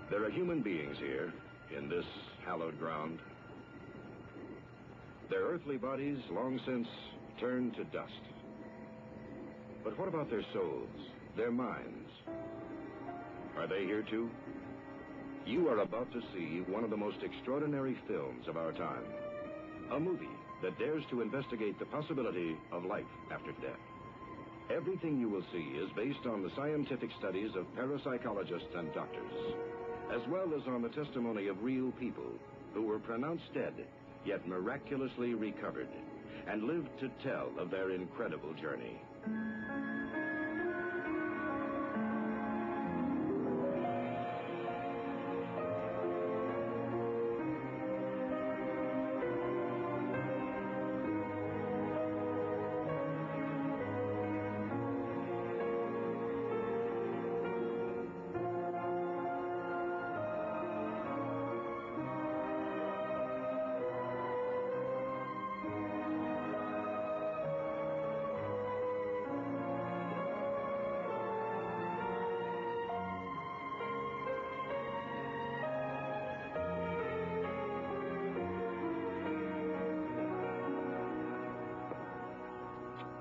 There are human beings here, in this hallowed ground. Their earthly bodies long since turned to dust. But what about their souls, their minds? Are they here too? You are about to see one of the most extraordinary films of our time. A movie that dares to investigate the possibility of life after death. Everything you will see is based on the scientific studies of parapsychologists and doctors, as well as on the testimony of real people who were pronounced dead, yet miraculously recovered, and lived to tell of their incredible journey.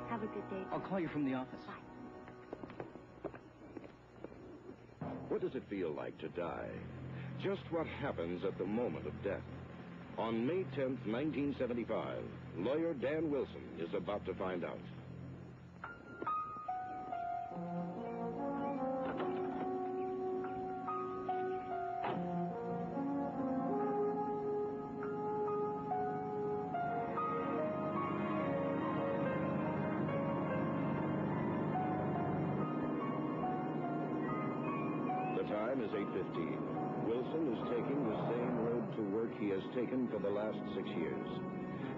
Have a good day. I'll call you from the office. Bye. What does it feel like to die? Just what happens at the moment of death? On May 10th, 1975, lawyer Dan Wilson is about to find out. The time is 8:15. Wilson is taking the same road to work he has taken for the last 6 years.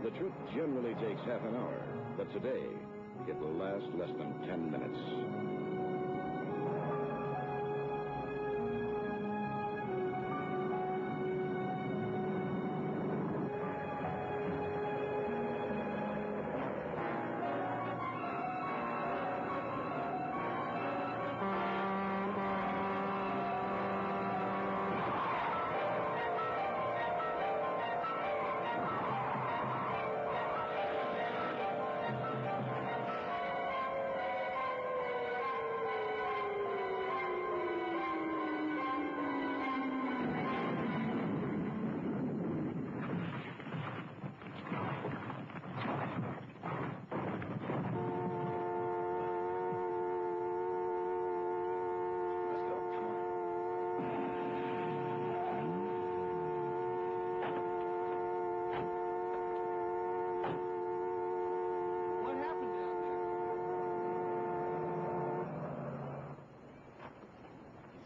The trip generally takes half an hour, but today it will last less than 10 minutes.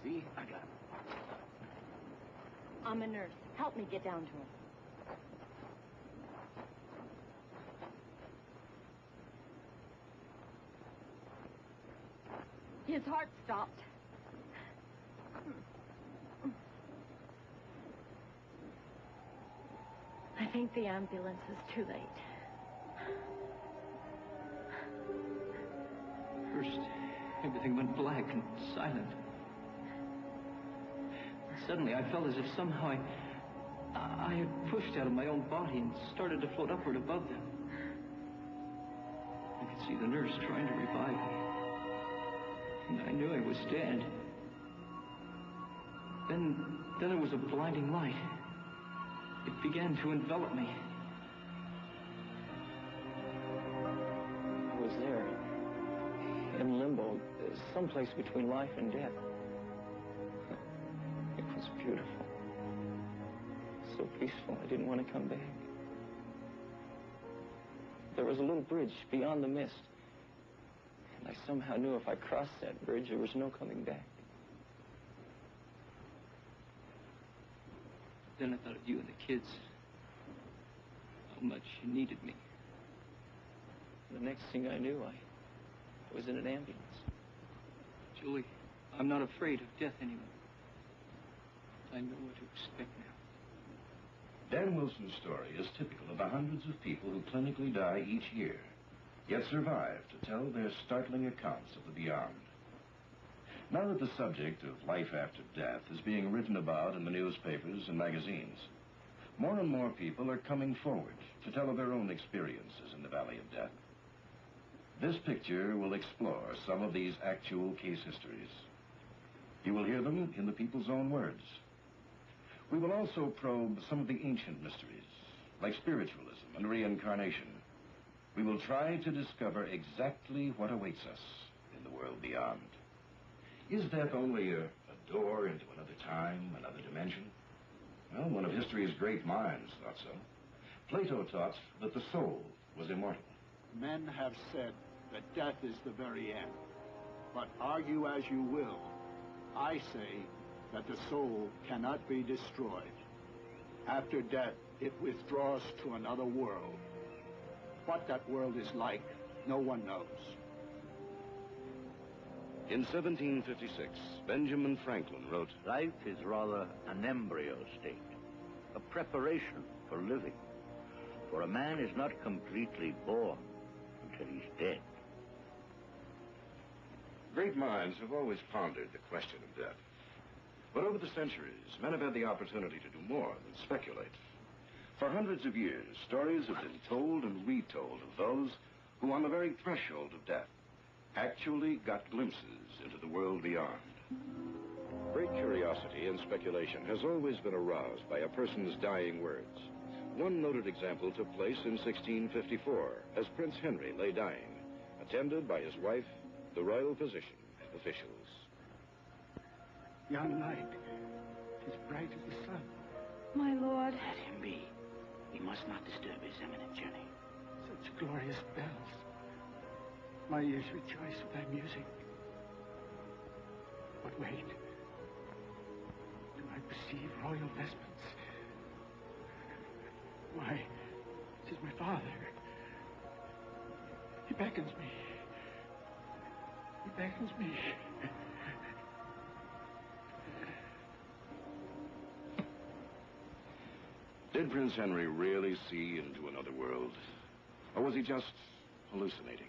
See? I got him. I'm a nurse. Help me get down to him. His heart stopped. I think the ambulance is too late. First, everything went black and silent. Suddenly, I felt as if somehow I had pushed out of my own body and started to float upward above them. I could see the nurse trying to revive me. And I knew I was dead. Then there was a blinding light. It began to envelop me. I was there, in limbo, someplace between life and death. It was beautiful. So peaceful, I didn't want to come back. There was a little bridge beyond the mist. And I somehow knew if I crossed that bridge, there was no coming back. Then I thought of you and the kids. How much you needed me. The next thing I knew, I was in an ambulance. Julie, I'm not afraid of death anymore. I know what to expect now. Dan Wilson's story is typical of the hundreds of people who clinically die each year, yet survive to tell their startling accounts of the beyond. Now that the subject of life after death is being written about in the newspapers and magazines, more and more people are coming forward to tell of their own experiences in the Valley of Death. This picture will explore some of these actual case histories. You will hear them in the people's own words. We will also probe some of the ancient mysteries, like spiritualism and reincarnation. We will try to discover exactly what awaits us in the world beyond. Is death only a door into another time, another dimension? Well, one of history's great minds thought so. Plato taught that the soul was immortal. Men have said that death is the very end. But argue as you will, I say that the soul cannot be destroyed. After death, it withdraws to another world. What that world is like, no one knows. In 1756, Benjamin Franklin wrote, Life is rather an embryo state, a preparation for living. For a man is not completely born until he's dead. Great minds have always pondered the question of death. But over the centuries, men have had the opportunity to do more than speculate. For hundreds of years, stories have been told and retold of those who, on the very threshold of death, actually got glimpses into the world beyond. Great curiosity and speculation has always been aroused by a person's dying words. One noted example took place in 1654, as Prince Henry lay dying, attended by his wife, the royal physician, and officials. Young knight, as bright as the sun. My lord. Let him be. He must not disturb his eminent journey. Such glorious bells. My ears rejoice with thy music. But wait. Do I perceive royal vestments? Why, 'tis my father. He beckons me. He beckons me. Did Prince Henry really see into another world? Or was he just hallucinating?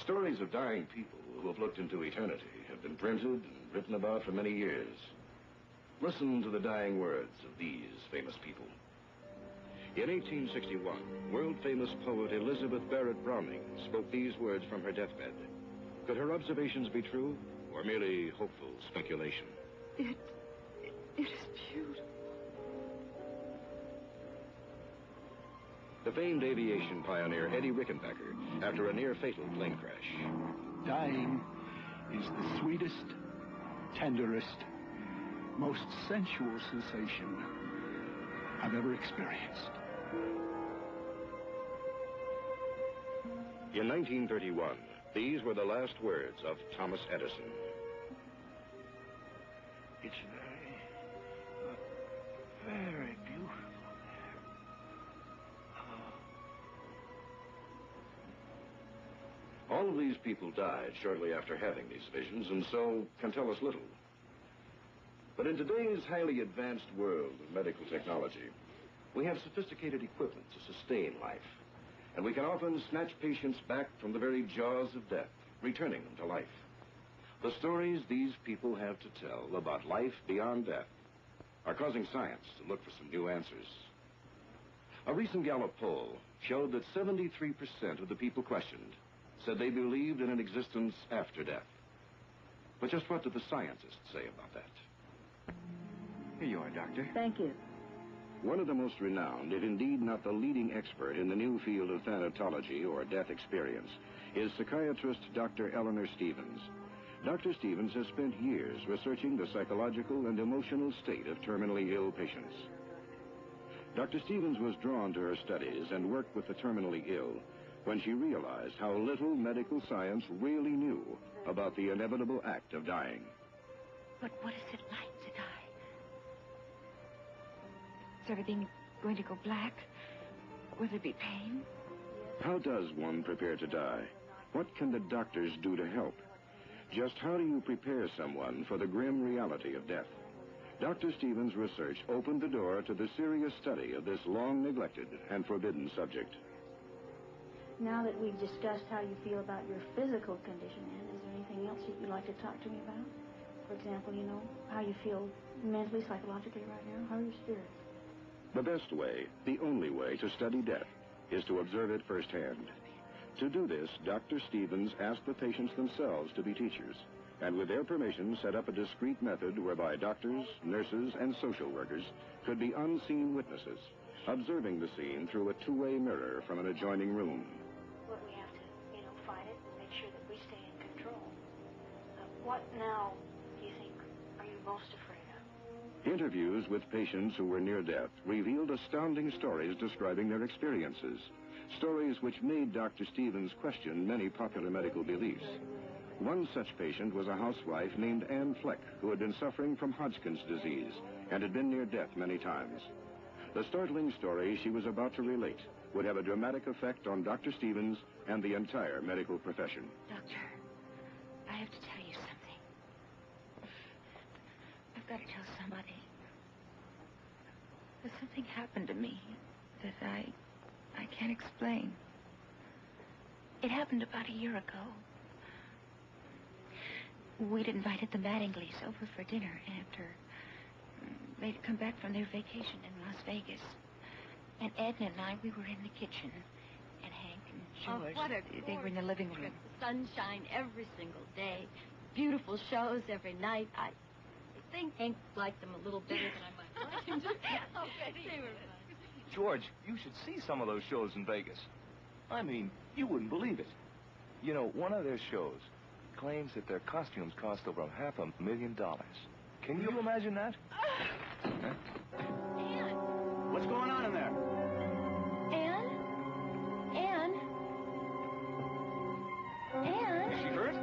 Stories of dying people who have looked into eternity have been printed and written about for many years. Listen to the dying words of these famous people. In 1861, world-famous poet Elizabeth Barrett Browning spoke these words from her deathbed. Could her observations be true, or merely hopeful speculation? It is beautiful. The famed aviation pioneer Eddie Rickenbacker, after a near-fatal plane crash. Dying is the sweetest, tenderest, most sensual sensation I've ever experienced. In 1931, these were the last words of Thomas Edison. It's very beautiful. All of these people died shortly after having these visions, and so can tell us little. But in today's highly advanced world of medical technology, we have sophisticated equipment to sustain life, and we can often snatch patients back from the very jaws of death, returning them to life. The stories these people have to tell about life beyond death are causing science to look for some new answers. A recent Gallup poll showed that 73% of the people questioned said they believed in an existence after death. But just what did the scientists say about that? Here you are, Doctor. Thank you. One of the most renowned, if indeed not the leading expert in the new field of thanatology or death experience, is psychiatrist Dr. Eleanor Stevens. Dr. Stevens has spent years researching the psychological and emotional state of terminally ill patients. Dr. Stevens was drawn to her studies and work with the terminally ill when she realized how little medical science really knew about the inevitable act of dying. But what is it like to die? Is everything going to go black? Will there be pain? How does one prepare to die? What can the doctors do to help? Just how do you prepare someone for the grim reality of death? Dr. Stevens' research opened the door to the serious study of this long-neglected and forbidden subject. Now that we've discussed how you feel about your physical condition, Anne, is there anything anything else you'd like to talk to me about? For example, you know, how you feel mentally, psychologically right now? How are your spirits? The best way, the only way to study death is to observe it firsthand. To do this, Dr. Stevens asked the patients themselves to be teachers, and with their permission set up a discreet method whereby doctors, nurses, and social workers could be unseen witnesses, observing the scene through a two-way mirror from an adjoining room. But we have to, you know, fight it and make sure that we stay in control. What now, do you think, are you most afraid of? Interviews with patients who were near death revealed astounding stories describing their experiences, stories which made Dr. Stevens question many popular medical beliefs. One such patient was a housewife named Anne Fleck, who had been suffering from Hodgkin's disease and had been near death many times. The startling story she was about to relate would have a dramatic effect on Dr. Stevens and the entire medical profession. Doctor, I have to tell you something. I've got to tell somebody. There's something happened to me that I can't explain. It happened about a year ago. We'd invited the Mattingleys over for dinner after they'd come back from their vacation in Las Vegas. And Edna and I, we were in the kitchen. And Hank and George, what a they were in the living room. Sunshine every single day. Beautiful shows every night. I think Hank liked them a little better than I might like him to. They were fun. George, you should see some of those shows in Vegas. I mean, you wouldn't believe it. You know, one of their shows claims that their costumes cost over $500,000. Can you imagine that? Huh? Anne! What's going on in there? Anne? Anne? Anne? Is she hurt?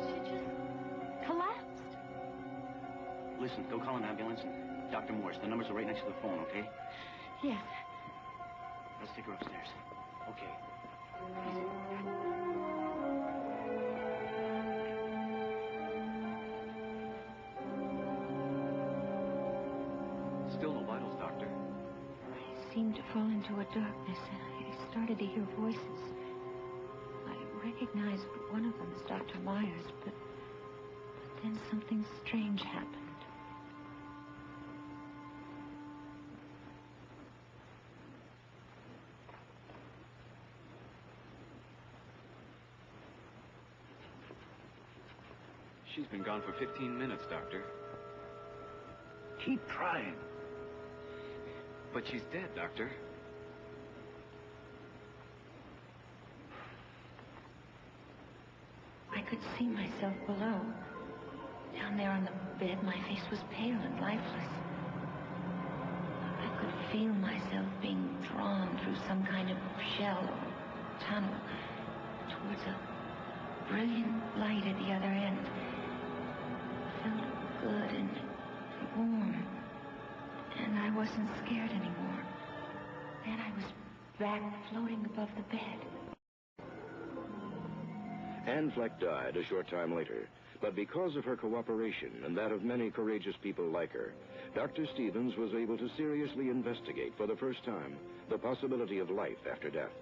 She just collapsed. Listen, go call an ambulance and Dr. Morse. The numbers are right next to the phone, okay? Yes. Let's take her upstairs. Okay. Still no vitals, Doctor. I seemed to fall into a darkness, and I started to hear voices. I recognized one of them as Dr. Myers, but then something strange happened. She's been gone for 15 minutes, Doctor. Keep trying. But she's dead, Doctor. I could see myself below. Down there on the bed, my face was pale and lifeless. I could feel myself being drawn through some kind of shell or tunnel towards a brilliant light at the other end. It felt good and warm. And I wasn't scared anymore. Then I was back floating above the bed. Anne Fleck died a short time later, but because of her cooperation and that of many courageous people like her, Dr. Stevens was able to seriously investigate for the first time the possibility of life after death.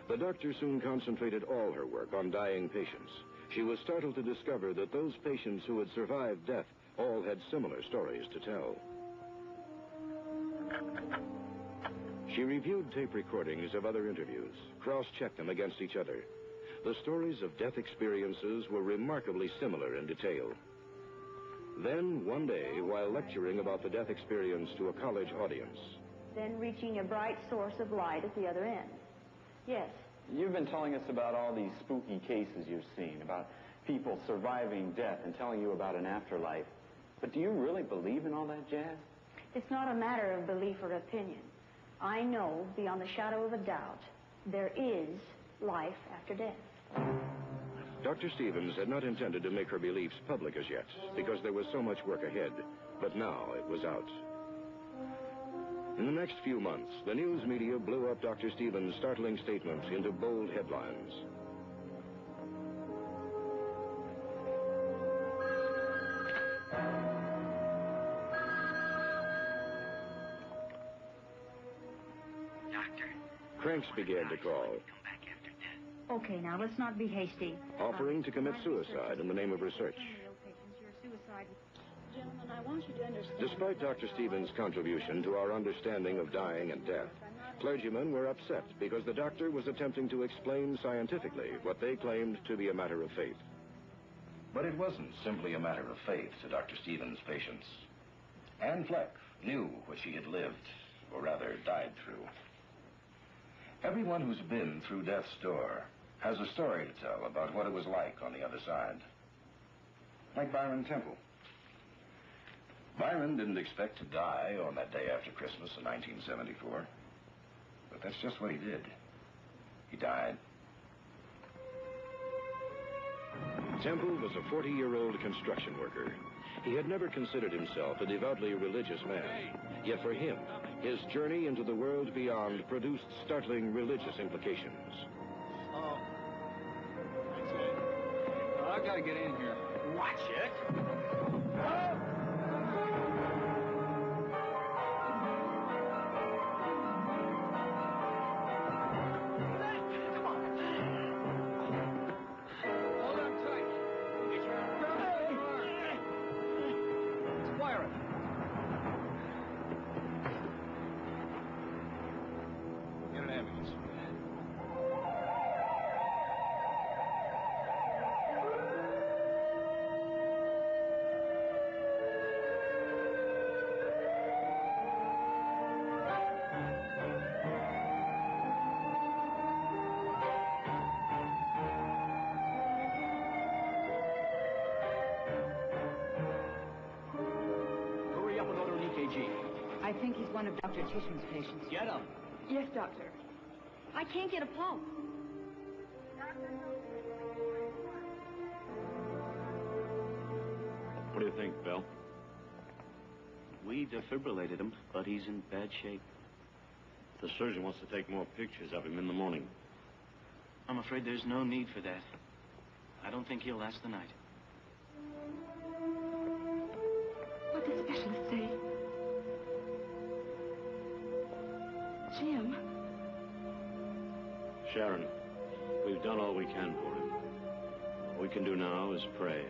The doctor soon concentrated all her work on dying patients. She was startled to discover that those patients who had survived death all had similar stories to tell. She reviewed tape recordings of other interviews, cross-checked them against each other. The stories of death experiences were remarkably similar in detail. Then, one day, while lecturing about the death experience to a college audience, Then reaching a bright source of light at the other end. Yes. You've been telling us about all these spooky cases you've seen, about people surviving death and telling you about an afterlife. But do you really believe in all that jazz? It's not a matter of belief or opinion. I know, beyond the shadow of a doubt, there is life after death. Dr. Stevens had not intended to make her beliefs public as yet, because there was so much work ahead. But now it was out. In the next few months, the news media blew up Dr. Stevens' startling statement into bold headlines. Doctor. Cranks began to call. Come back after death. Okay, now, let's not be hasty. offering to commit suicide in the name of research. Gentlemen, I want you to understand. Despite Dr. Stevens' contribution to our understanding of dying and death, clergymen were upset because the doctor was attempting to explain scientifically what they claimed to be a matter of faith. But it wasn't simply a matter of faith to Dr. Stevens' patients. Anne Fleck knew what she had lived, or rather died through. Everyone who's been through death's door has a story to tell about what it was like on the other side. Like Byron Temple. Byron didn't expect to die on that day after Christmas in 1974. But that's just what he did. He died. Temple was a 40-year-old construction worker. He had never considered himself a devoutly religious man. Yet for him, his journey into the world beyond produced startling religious implications. Oh. That's it. Oh, I gotta get in here. Watch it. Oh! I think he's one of Dr. Tishman's patients. Get him. Yes, doctor. I can't get a pulse. What do you think, Bill? We defibrillated him, but he's in bad shape. The surgeon wants to take more pictures of him in the morning. I'm afraid there's no need for that. I don't think he'll last the night. What did the specialist say? Jim. Sharon, we've done all we can for him. All we can do now is pray.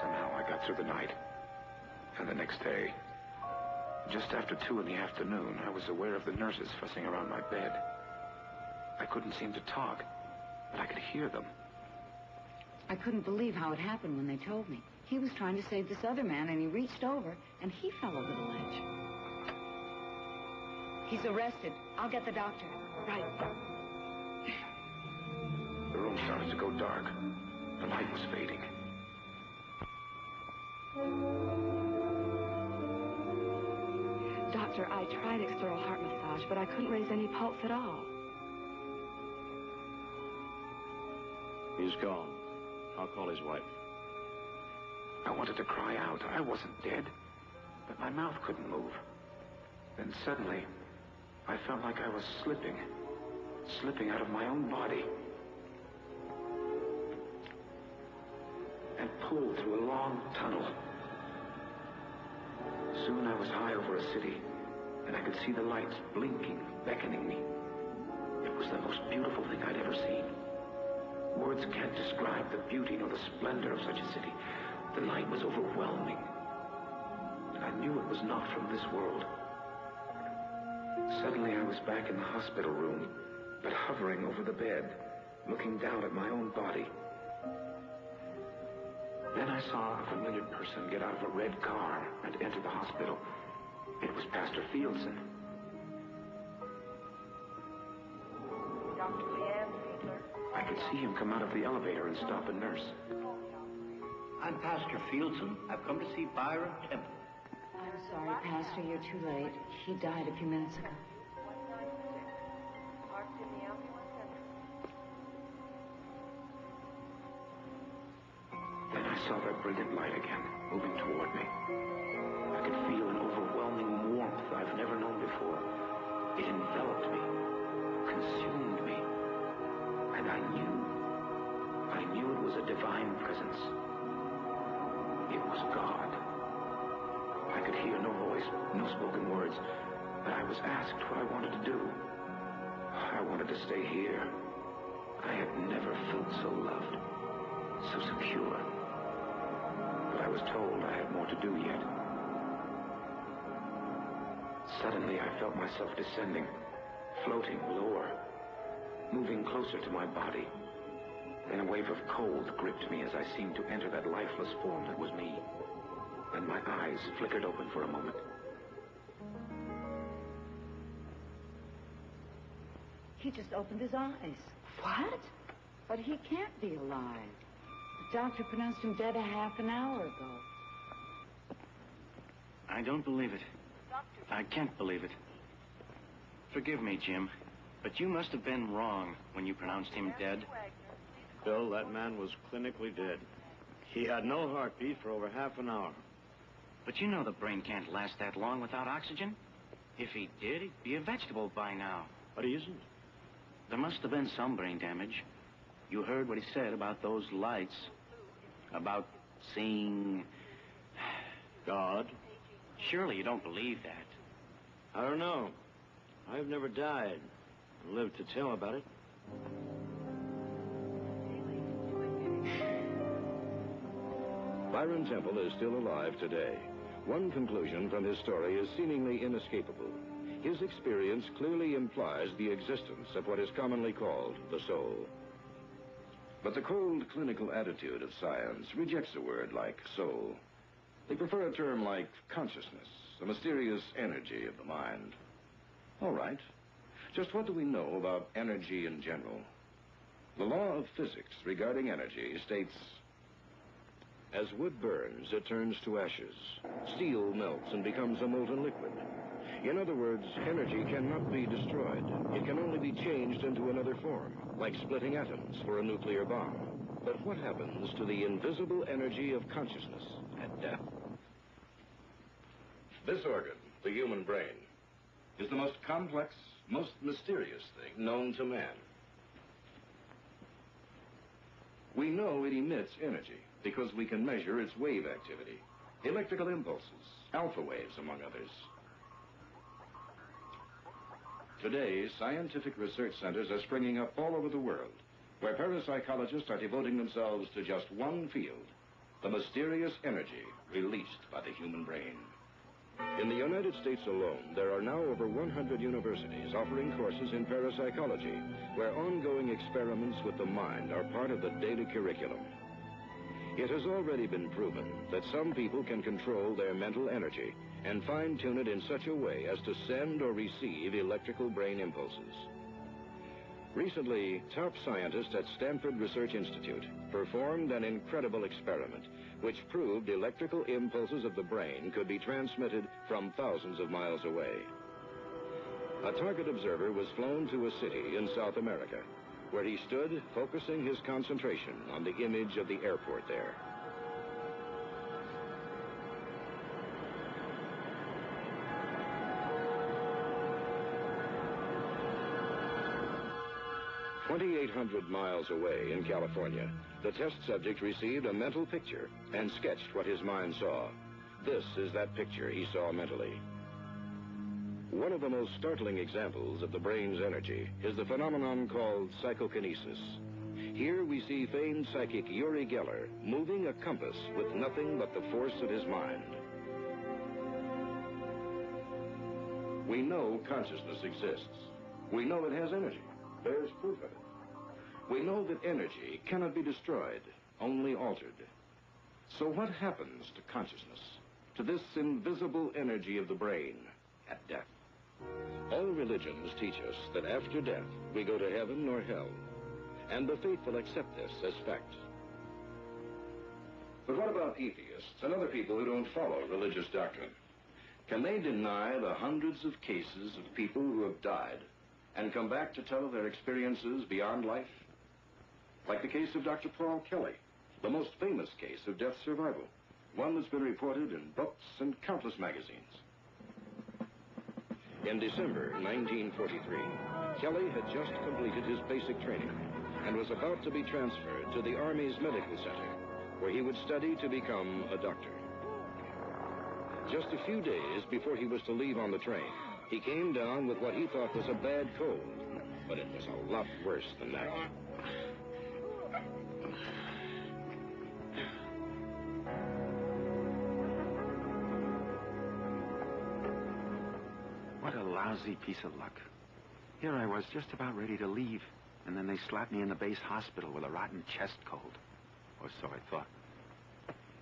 Somehow I got through the night. And the next day, just after 2 in the afternoon, I was aware of the nurses fussing around my bed. I couldn't seem to talk, but I could hear them. I couldn't believe how it happened when they told me. He was trying to save this other man, and he reached over, and he fell over the ledge. He's arrested. I'll get the doctor. Right. The room started to go dark. The light was fading. Doctor, I tried external heart massage, but I couldn't raise any pulse at all. He's gone. I'll call his wife. I wanted to cry out. I wasn't dead, but my mouth couldn't move. Then suddenly, I felt like I was slipping out of my own body, and pulled through a long tunnel. Soon I was high over a city, and I could see the lights blinking, beckoning me. It was the most beautiful thing I'd ever seen. Words can't describe the beauty nor the splendor of such a city. The light was overwhelming, and I knew it was not from this world. Suddenly I was back in the hospital room, but hovering over the bed, looking down at my own body. Then I saw a familiar person get out of a red car and enter the hospital. It was Pastor Fieldson. Dr. Leanne Fiedler. I could see him come out of the elevator and stop a nurse. I'm Pastor Fieldson. I've come to see Byron Temple. I'm sorry, Pastor, you're too late. He died a few minutes ago. Marked in the ambulance entry. Then I saw that brilliant light again, moving toward me. I could feel an overwhelming warmth I've never known before. It enveloped me, consumed me. And I knew it was a divine presence. It was God. I could hear no voice, no spoken words, but I was asked what I wanted to do. I wanted to stay here. I had never felt so loved, so secure. But I was told I had more to do yet. Suddenly, I felt myself descending, floating lower, moving closer to my body. Then a wave of cold gripped me as I seemed to enter that lifeless form that was me. And my eyes flickered open for a moment. He just opened his eyes. What? But he can't be alive. The doctor pronounced him dead a half an hour ago. I don't believe it. I can't believe it. Forgive me, Jim, but you must have been wrong when you pronounced him dead. Bill, that man was clinically dead. He had no heartbeat for over half an hour. But you know the brain can't last that long without oxygen. If he did, he'd be a vegetable by now. But he isn't. There must have been some brain damage. You heard what he said about those lights. About seeing... God? Surely you don't believe that. I don't know. I've never died and lived to tell about it. Byron Temple is still alive today. One conclusion from his story is seemingly inescapable. His experience clearly implies the existence of what is commonly called the soul. But the cold clinical attitude of science rejects a word like soul. They prefer a term like consciousness, a mysterious energy of the mind. All right. Just what do we know about energy in general? The law of physics regarding energy states, as wood burns, it turns to ashes. Steel melts and becomes a molten liquid. In other words, energy cannot be destroyed. It can only be changed into another form, like splitting atoms for a nuclear bomb. But what happens to the invisible energy of consciousness at death? This organ, the human brain, is the most complex, most mysterious thing known to man. We know it emits energy because we can measure its wave activity, electrical impulses, alpha waves, among others. Today, scientific research centers are springing up all over the world, where parapsychologists are devoting themselves to just one field, the mysterious energy released by the human brain. In the United States alone, there are now over 100 universities offering courses in parapsychology, where ongoing experiments with the mind are part of the daily curriculum. It has already been proven that some people can control their mental energy and fine-tune it in such a way as to send or receive electrical brain impulses. Recently, top scientists at Stanford Research Institute performed an incredible experiment which proved electrical impulses of the brain could be transmitted from thousands of miles away. A target observer was flown to a city in South America, where he stood focusing his concentration on the image of the airport there. "2,800 miles away in California, the test subject received a mental picture and sketched what his mind saw. This is that picture he saw mentally. One of the most startling examples of the brain's energy is the phenomenon called psychokinesis. Here we see famed psychic Uri Geller moving a compass with nothing but the force of his mind. We know consciousness exists. We know it has energy. There's proof of it. We know that energy cannot be destroyed, only altered. So what happens to consciousness, to this invisible energy of the brain at death? All religions teach us that after death, we go to heaven or hell, and the faithful accept this as fact. But what about atheists and other people who don't follow religious doctrine? Can they deny the hundreds of cases of people who have died and come back to tell of their experiences beyond life? Like the case of Dr. Paul Kelly, the most famous case of death survival, one that's been reported in books and countless magazines. In December 1943, Kelly had just completed his basic training and was about to be transferred to the Army's medical center, where he would study to become a doctor. Just a few days before he was to leave on the train, he came down with what he thought was a bad cold, but it was a lot worse than that. What a lousy piece of luck. Here I was just about ready to leave, and then they slapped me in the base hospital with a rotten chest cold. Or so I thought.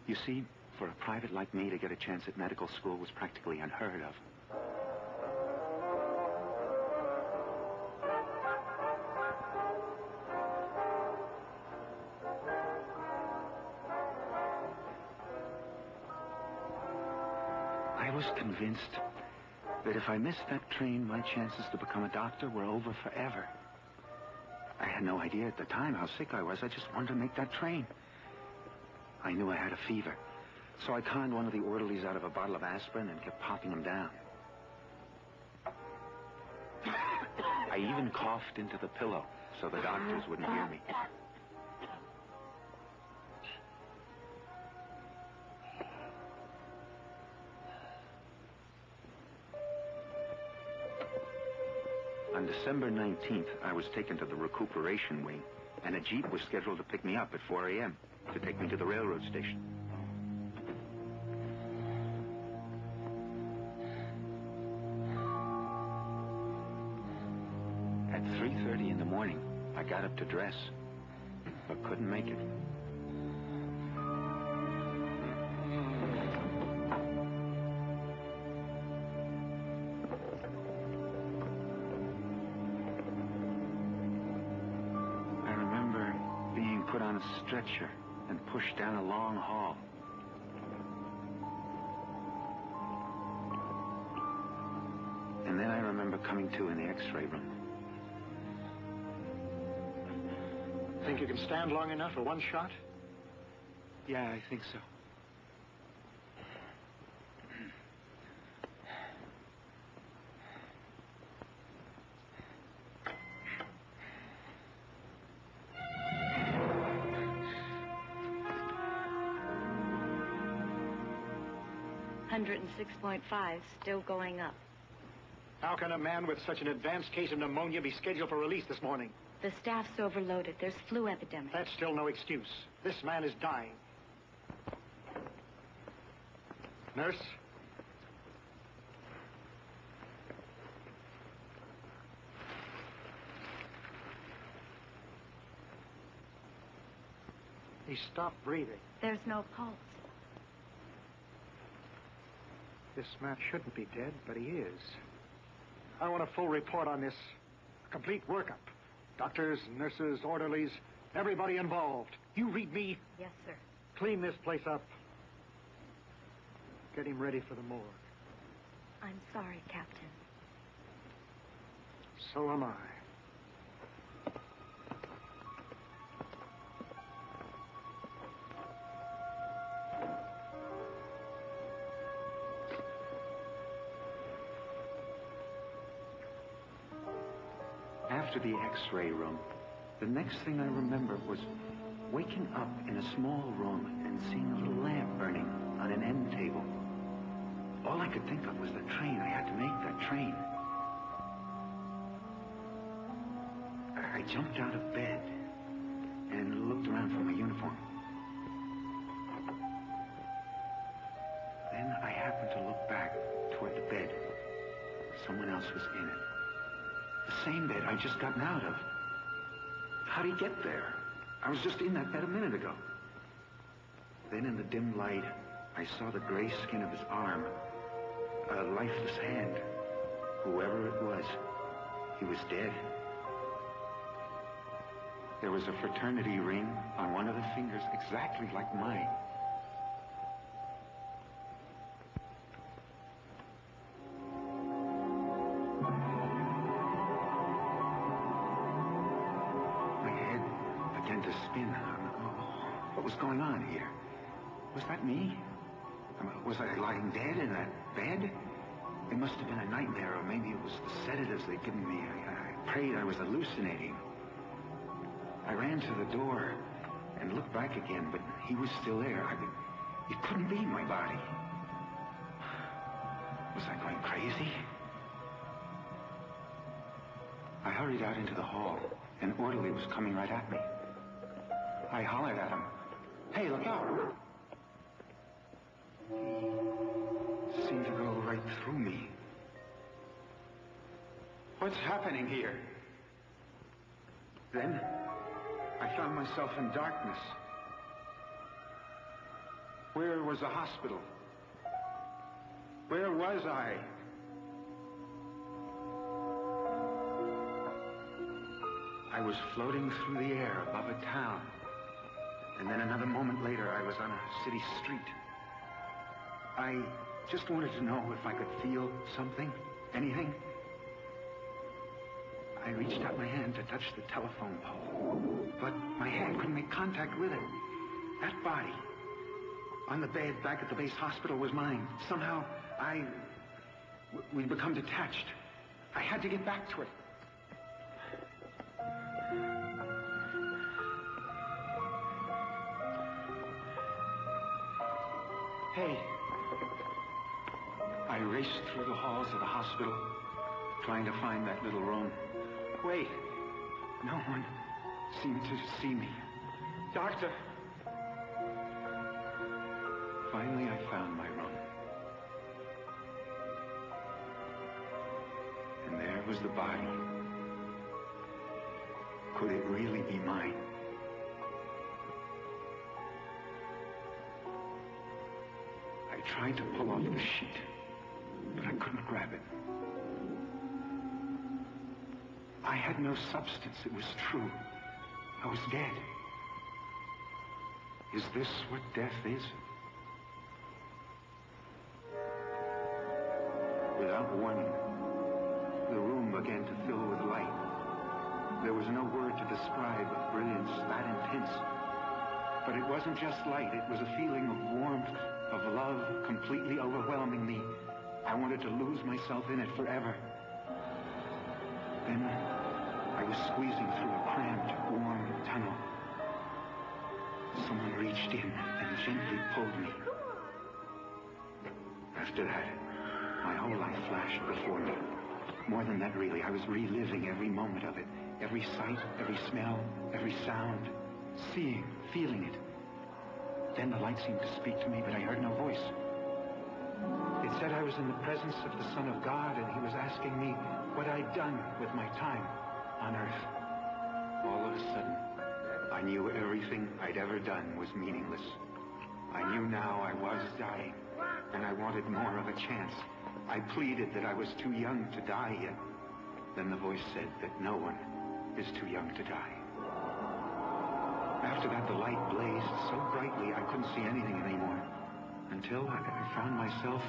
You see, for a private like me to get a chance at medical school was practically unheard of. I was convinced that if I missed that train, my chances to become a doctor were over forever. I had no idea at the time how sick I was. I just wanted to make that train. I knew I had a fever, so I conned one of the orderlies out of a bottle of aspirin and kept popping him down. I even coughed into the pillow so the doctors wouldn't hear me. On December 19th, I was taken to the recuperation wing, and a jeep was scheduled to pick me up at 4 a.m. to take me to the railroad station. At 3:30 in the morning, I got up to dress, but couldn't make it. Put on a stretcher and pushed down a long hall. And then I remember coming to in the X-ray room. Think you can stand long enough for one shot? Yeah, I think so. 106.5, still going up. How can a man with such an advanced case of pneumonia be scheduled for release this morning? The staff's overloaded. There's flu epidemic. That's still no excuse. This man is dying. Nurse? He stopped breathing. There's no pulse. This man shouldn't be dead, but he is. I want a full report on this. A complete workup. Doctors, nurses, orderlies, everybody involved. You read me? Yes, sir. Clean this place up. Get him ready for the morgue. I'm sorry, Captain. So am I. After the X-ray room, the next thing I remember was waking up in a small room and seeing a little lamp burning on an end table. All I could think of was the train. I had to make that train. I jumped out of bed and looked around for my uniform. Then I happened to look back toward the bed. Someone else was in it. The same bed I'd just gotten out of. How'd he get there? I was just in that bed a minute ago. Then in the dim light, I saw the gray skin of his arm. A lifeless hand. Whoever it was, he was dead. There was a fraternity ring on one of the fingers exactly like mine. To spin. What was going on here? Was that me? Was I lying dead in that bed? It must have been a nightmare, or maybe it was the sedatives they'd given me. I prayed I was hallucinating. I ran to the door and looked back again, but he was still there. It couldn't be my body. Was I going crazy? I hurried out into the hall. An orderly was coming right at me. I hollered at him, "Hey, look out!" He seemed to go right through me. What's happening here? Then I found myself in darkness. Where was the hospital? Where was I? I was floating through the air above a town. And then another moment later, I was on a city street. I just wanted to know if I could feel something, anything. I reached out my hand to touch the telephone pole, but my hand couldn't make contact with it. That body on the bed back at the base hospital was mine. Somehow, we'd become detached. I had to get back to it. Hey. I raced through the halls of the hospital, trying to find that little room. Wait. No one seemed to see me. Doctor! Finally, I found my room. And there was the body. Could it really be mine? I tried to pull off the sheet, but I couldn't grab it. I had no substance. It was true. I was dead. Is this what death is? Without warning, the room began to fill with light. There was no word to describe a brilliance that intense. But it wasn't just light. It was a feeling of warmth, of love, completely overwhelming me. I wanted to lose myself in it forever. Then I was squeezing through a cramped, warm tunnel. Someone reached in and gently pulled me. After that, my whole life flashed before me. More than that, really. I was reliving every moment of it. Every sight, every smell, every sound. Seeing, feeling it. Then the light seemed to speak to me, but I heard no voice. It said I was in the presence of the Son of God, and he was asking me what I'd done with my time on earth. All of a sudden, I knew everything I'd ever done was meaningless. I knew now I was dying, and I wanted more of a chance. I pleaded that I was too young to die yet. Then the voice said that no one is too young to die. After that, the light blazed so brightly I couldn't see anything anymore, until I found myself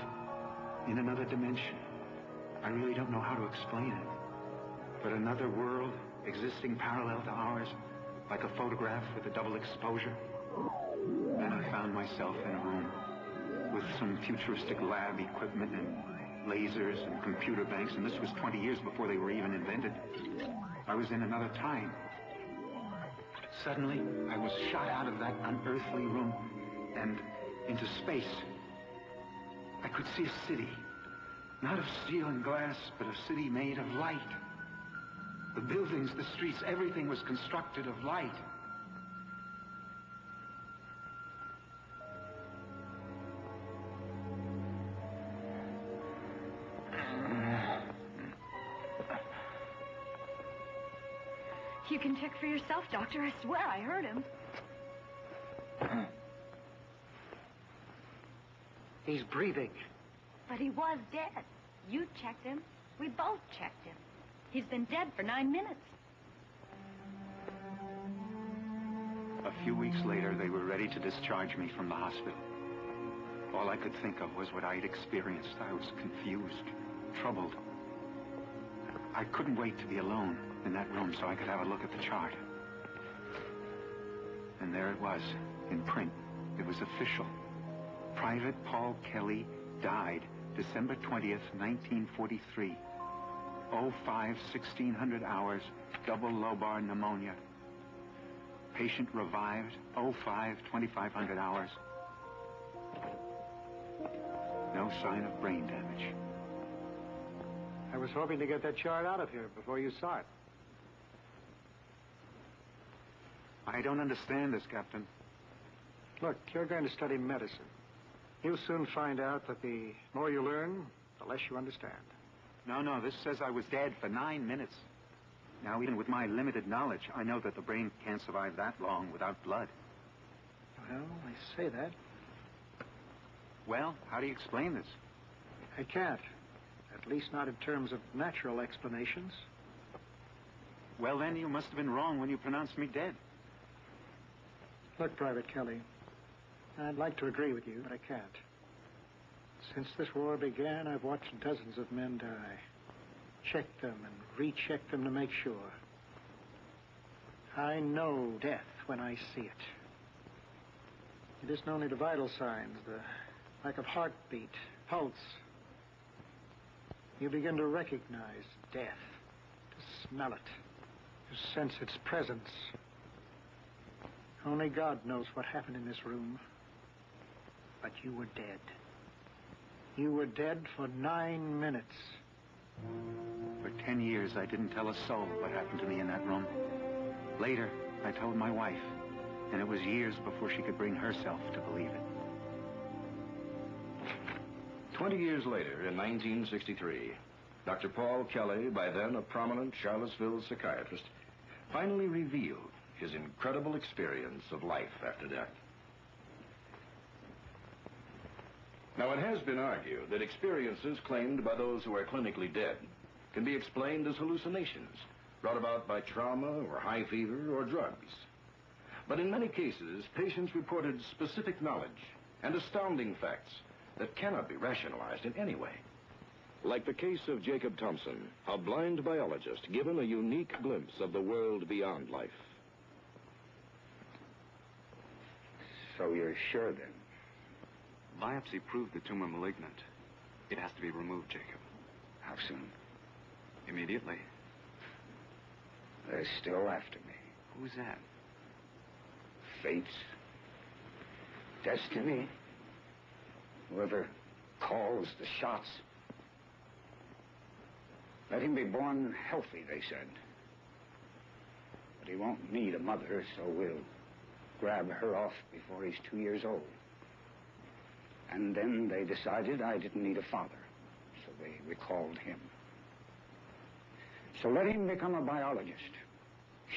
in another dimension. I really don't know how to explain it, but another world existing parallel to ours, like a photograph with a double exposure. Then I found myself in a room with some futuristic lab equipment and lasers and computer banks, and this was 20 years before they were even invented. I was in another time. Suddenly, I was shot out of that unearthly room and into space. I could see a city, not of steel and glass, but a city made of light. The buildings, the streets, everything was constructed of light. You can check for yourself, Doctor. I swear I heard him. He's breathing. But he was dead. You checked him. We both checked him. He's been dead for 9 minutes. A few weeks later, they were ready to discharge me from the hospital. All I could think of was what I'd experienced. I was confused, troubled. I couldn't wait to be alone in that room so I could have a look at the chart. And there it was, in print. It was official. Private Paul Kelly died December 20th, 1943. 05, 1600 hours, double lobar pneumonia. Patient revived, 05, 2500 hours. No sign of brain damage. I was hoping to get that chart out of here before you saw it. I don't understand this, Captain. Look, you're going to study medicine. You'll soon find out that the more you learn, the less you understand. No, this says I was dead for 9 minutes. Now, even with my limited knowledge, I know that the brain can't survive that long without blood. Well, I say that. Well, how do you explain this? I can't. At least not in terms of natural explanations. Well, then, you must have been wrong when you pronounced me dead. Look, Private Kelly, I'd like to agree with you, but I can't. Since this war began, I've watched dozens of men die. Checked them and rechecked them to make sure. I know death when I see it. It isn't only the vital signs, the lack of heartbeat, pulse. You begin to recognize death, to smell it, to sense its presence. Only God knows what happened in this room. But you were dead. You were dead for 9 minutes. For 10 years, I didn't tell a soul what happened to me in that room. Later, I told my wife, and it was years before she could bring herself to believe it. 20 years later, in 1963, Dr. Paul Kelly, by then a prominent Charlottesville psychiatrist, finally revealed his incredible experience of life after death. Now, it has been argued that experiences claimed by those who are clinically dead can be explained as hallucinations brought about by trauma or high fever or drugs. But in many cases, patients reported specific knowledge and astounding facts that cannot be rationalized in any way. Like the case of Jacob Thompson, a blind biologist given a unique glimpse of the world beyond life. So you're sure, then? Biopsy proved the tumor malignant. It has to be removed, Jacob. How soon? Immediately. They're still after me. Who's that? Fate. Destiny. Whoever calls the shots. Let him be born healthy, they said. But he won't need a mother, so we'll grab her off before he's 2 years old. And then they decided I didn't need a father, so they recalled him. So let him become a biologist.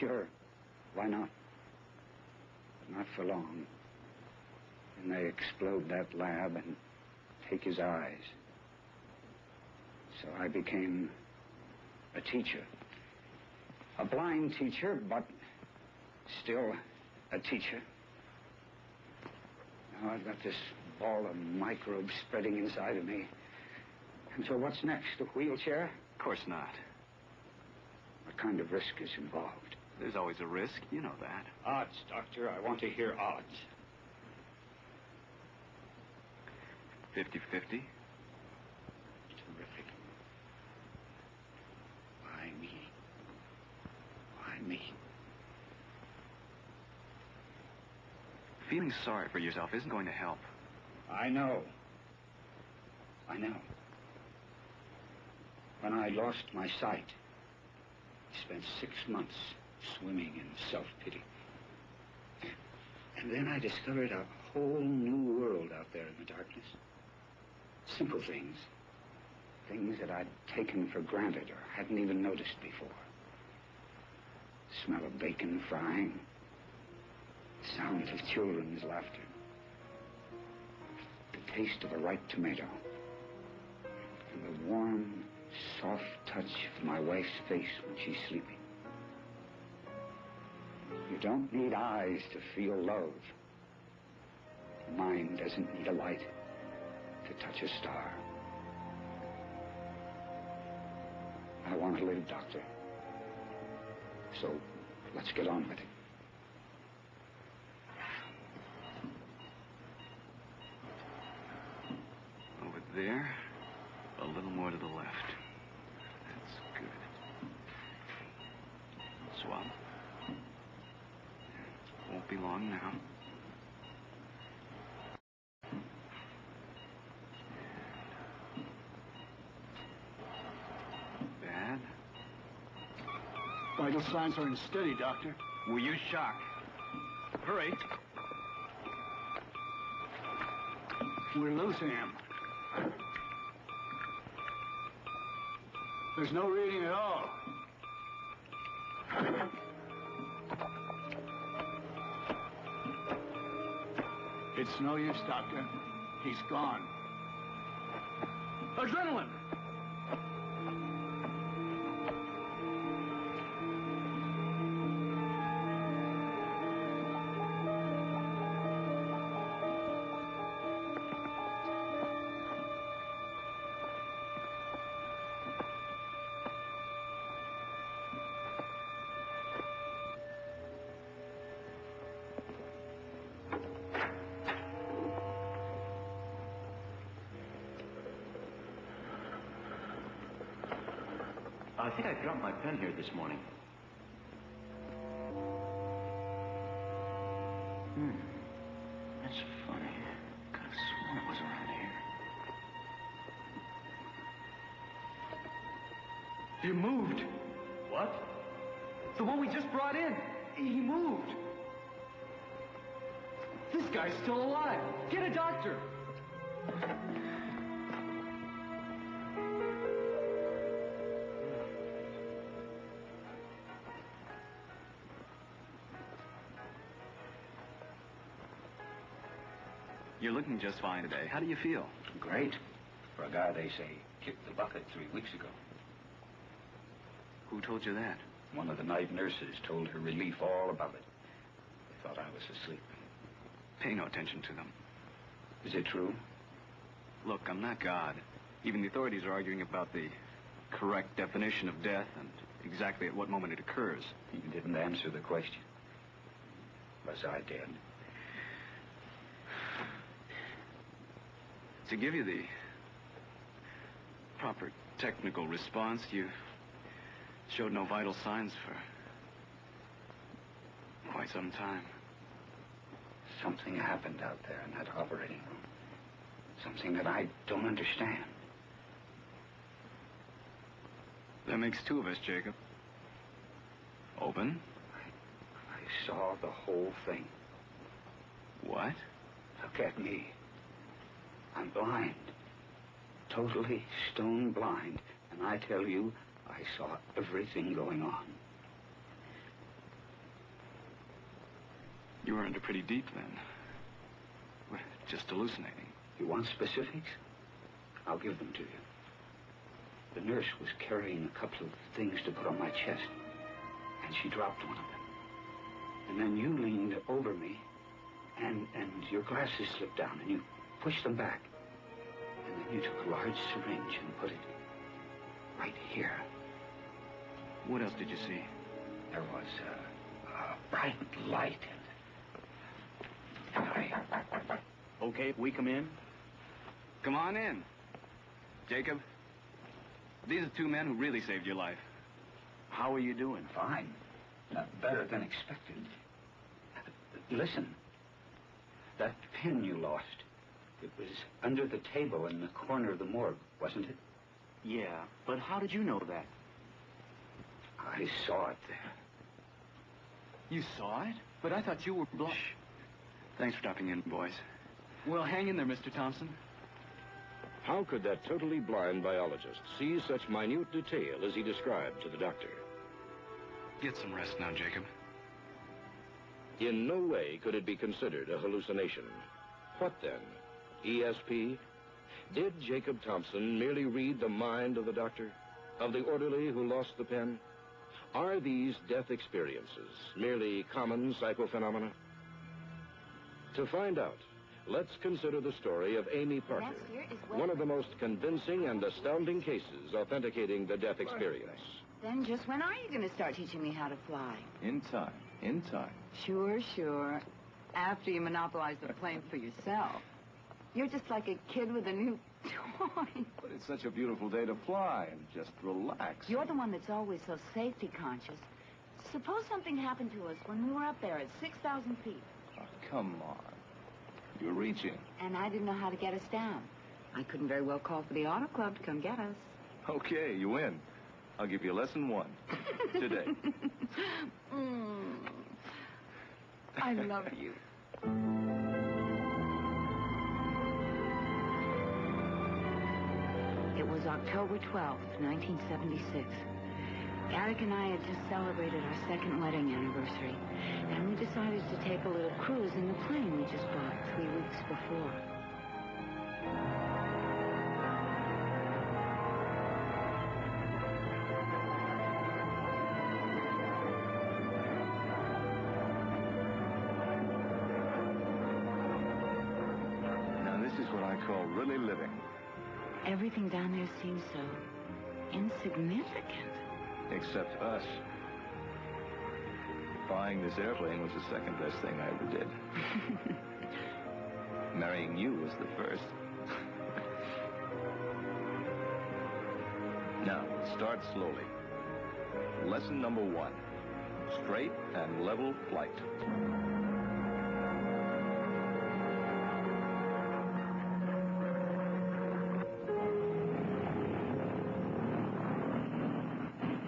Sure, why not? But not for long. And they explode that lab and take his eyes. So I became a teacher. A blind teacher, but still a teacher. Now I've got this ball of microbes spreading inside of me. And so what's next? A wheelchair? Of course not. What kind of risk is involved? There's always a risk. You know that. Odds, Doctor. I want to hear odds. 50-50. Terrific. Why me? Why me? Feeling sorry for yourself isn't going to help. I know. When I lost my sight, I spent 6 months swimming in self-pity. And then I discovered a whole new world out there in the darkness. Simple things. Things that I'd taken for granted or hadn't even noticed before. The smell of bacon frying. The sound of children's laughter. The taste of a ripe tomato. And the warm, soft touch of my wife's face when she's sleeping. You don't need eyes to feel love. Mind doesn't need a light to touch a star. I want to live, Doctor. So, let's get on with it. Over there. along now. Bad. Vital signs are unsteady, Doctor. Will you shock? Hurry. We're losing him. There's no reading at all. It's no use, Doctor. He's gone. Adrenaline! I think I dropped my pen here this morning. That's funny. Could have sworn it was around here. He moved. What? The one we just brought in. He moved. This guy's still alive. Get a doctor. You're looking just fine today. How do you feel? Great. For a guy they say kicked the bucket 3 weeks ago. Who told you that? One of the night nurses told her relief all about it. They thought I was asleep. Pay no attention to them. Is it true? Look, I'm not God. Even the authorities are arguing about the correct definition of death and exactly at what moment it occurs. You didn't answer the question. Was I dead? To give you the proper technical response, you showed no vital signs for quite some time. Something happened out there in that operating room. Something that I don't understand. That makes two of us, Jacob. Open? I saw the whole thing. What? Look at me. I'm blind. Totally stone blind. And I tell you, I saw everything going on. You were under pretty deep then. We're just hallucinating. You want specifics? I'll give them to you. The nurse was carrying a couple of things to put on my chest, and she dropped one of them. And then you leaned over me, and your glasses slipped down, and you pushed them back. And then you took a large syringe and put it right here. What else did you see? There was a bright light, and Okay, we come in? Come on in. Jacob, these are two men who really saved your life. How are you doing? Fine. Better than expected. Listen. That pin you lost, it was under the table in the corner of the morgue, wasn't it? Yeah, but how did you know that? I saw it there. You saw it? But I thought you were blind. Shh. Thanks for dropping in, boys. Well, hang in there, Mr. Thompson. How could that totally blind biologist see such minute detail as he described to the doctor? Get some rest now, Jacob. In no way could it be considered a hallucination. What then? ESP? Did Jacob Thompson merely read the mind of the doctor? Of the orderly who lost the pen? Are these death experiences merely common psychophenomena? To find out, let's consider the story of Amy Parker, one of the most convincing and astounding cases authenticating the death experience. Then just when are you going to start teaching me how to fly? In time. In time. Sure, sure. After you monopolize the plane for yourself. You're just like a kid with a new toy. But it's such a beautiful day to fly and just relax. You're the one that's always so safety conscious. Suppose something happened to us when we were up there at 6,000 feet. Oh, come on. You're reaching. And I didn't know how to get us down. I couldn't very well call for the auto club to come get us. Okay, you win. I'll give you lesson 1 today. I love you. It was October 12th, 1976. Eric and I had just celebrated our second wedding anniversary, and we decided to take a little cruise in the plane we just bought 3 weeks before. Now, this is what I call really living. Everything down there seems so insignificant. Except us. Buying this airplane was the second best thing I ever did. Marrying you was the first. Now, start slowly. Lesson number 1. Straight and level flight.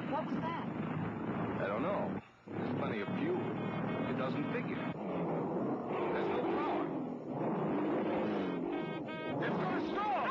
What was that? I don't know. There's plenty of fuel. It doesn't figure. There's no power. It's gonna stall!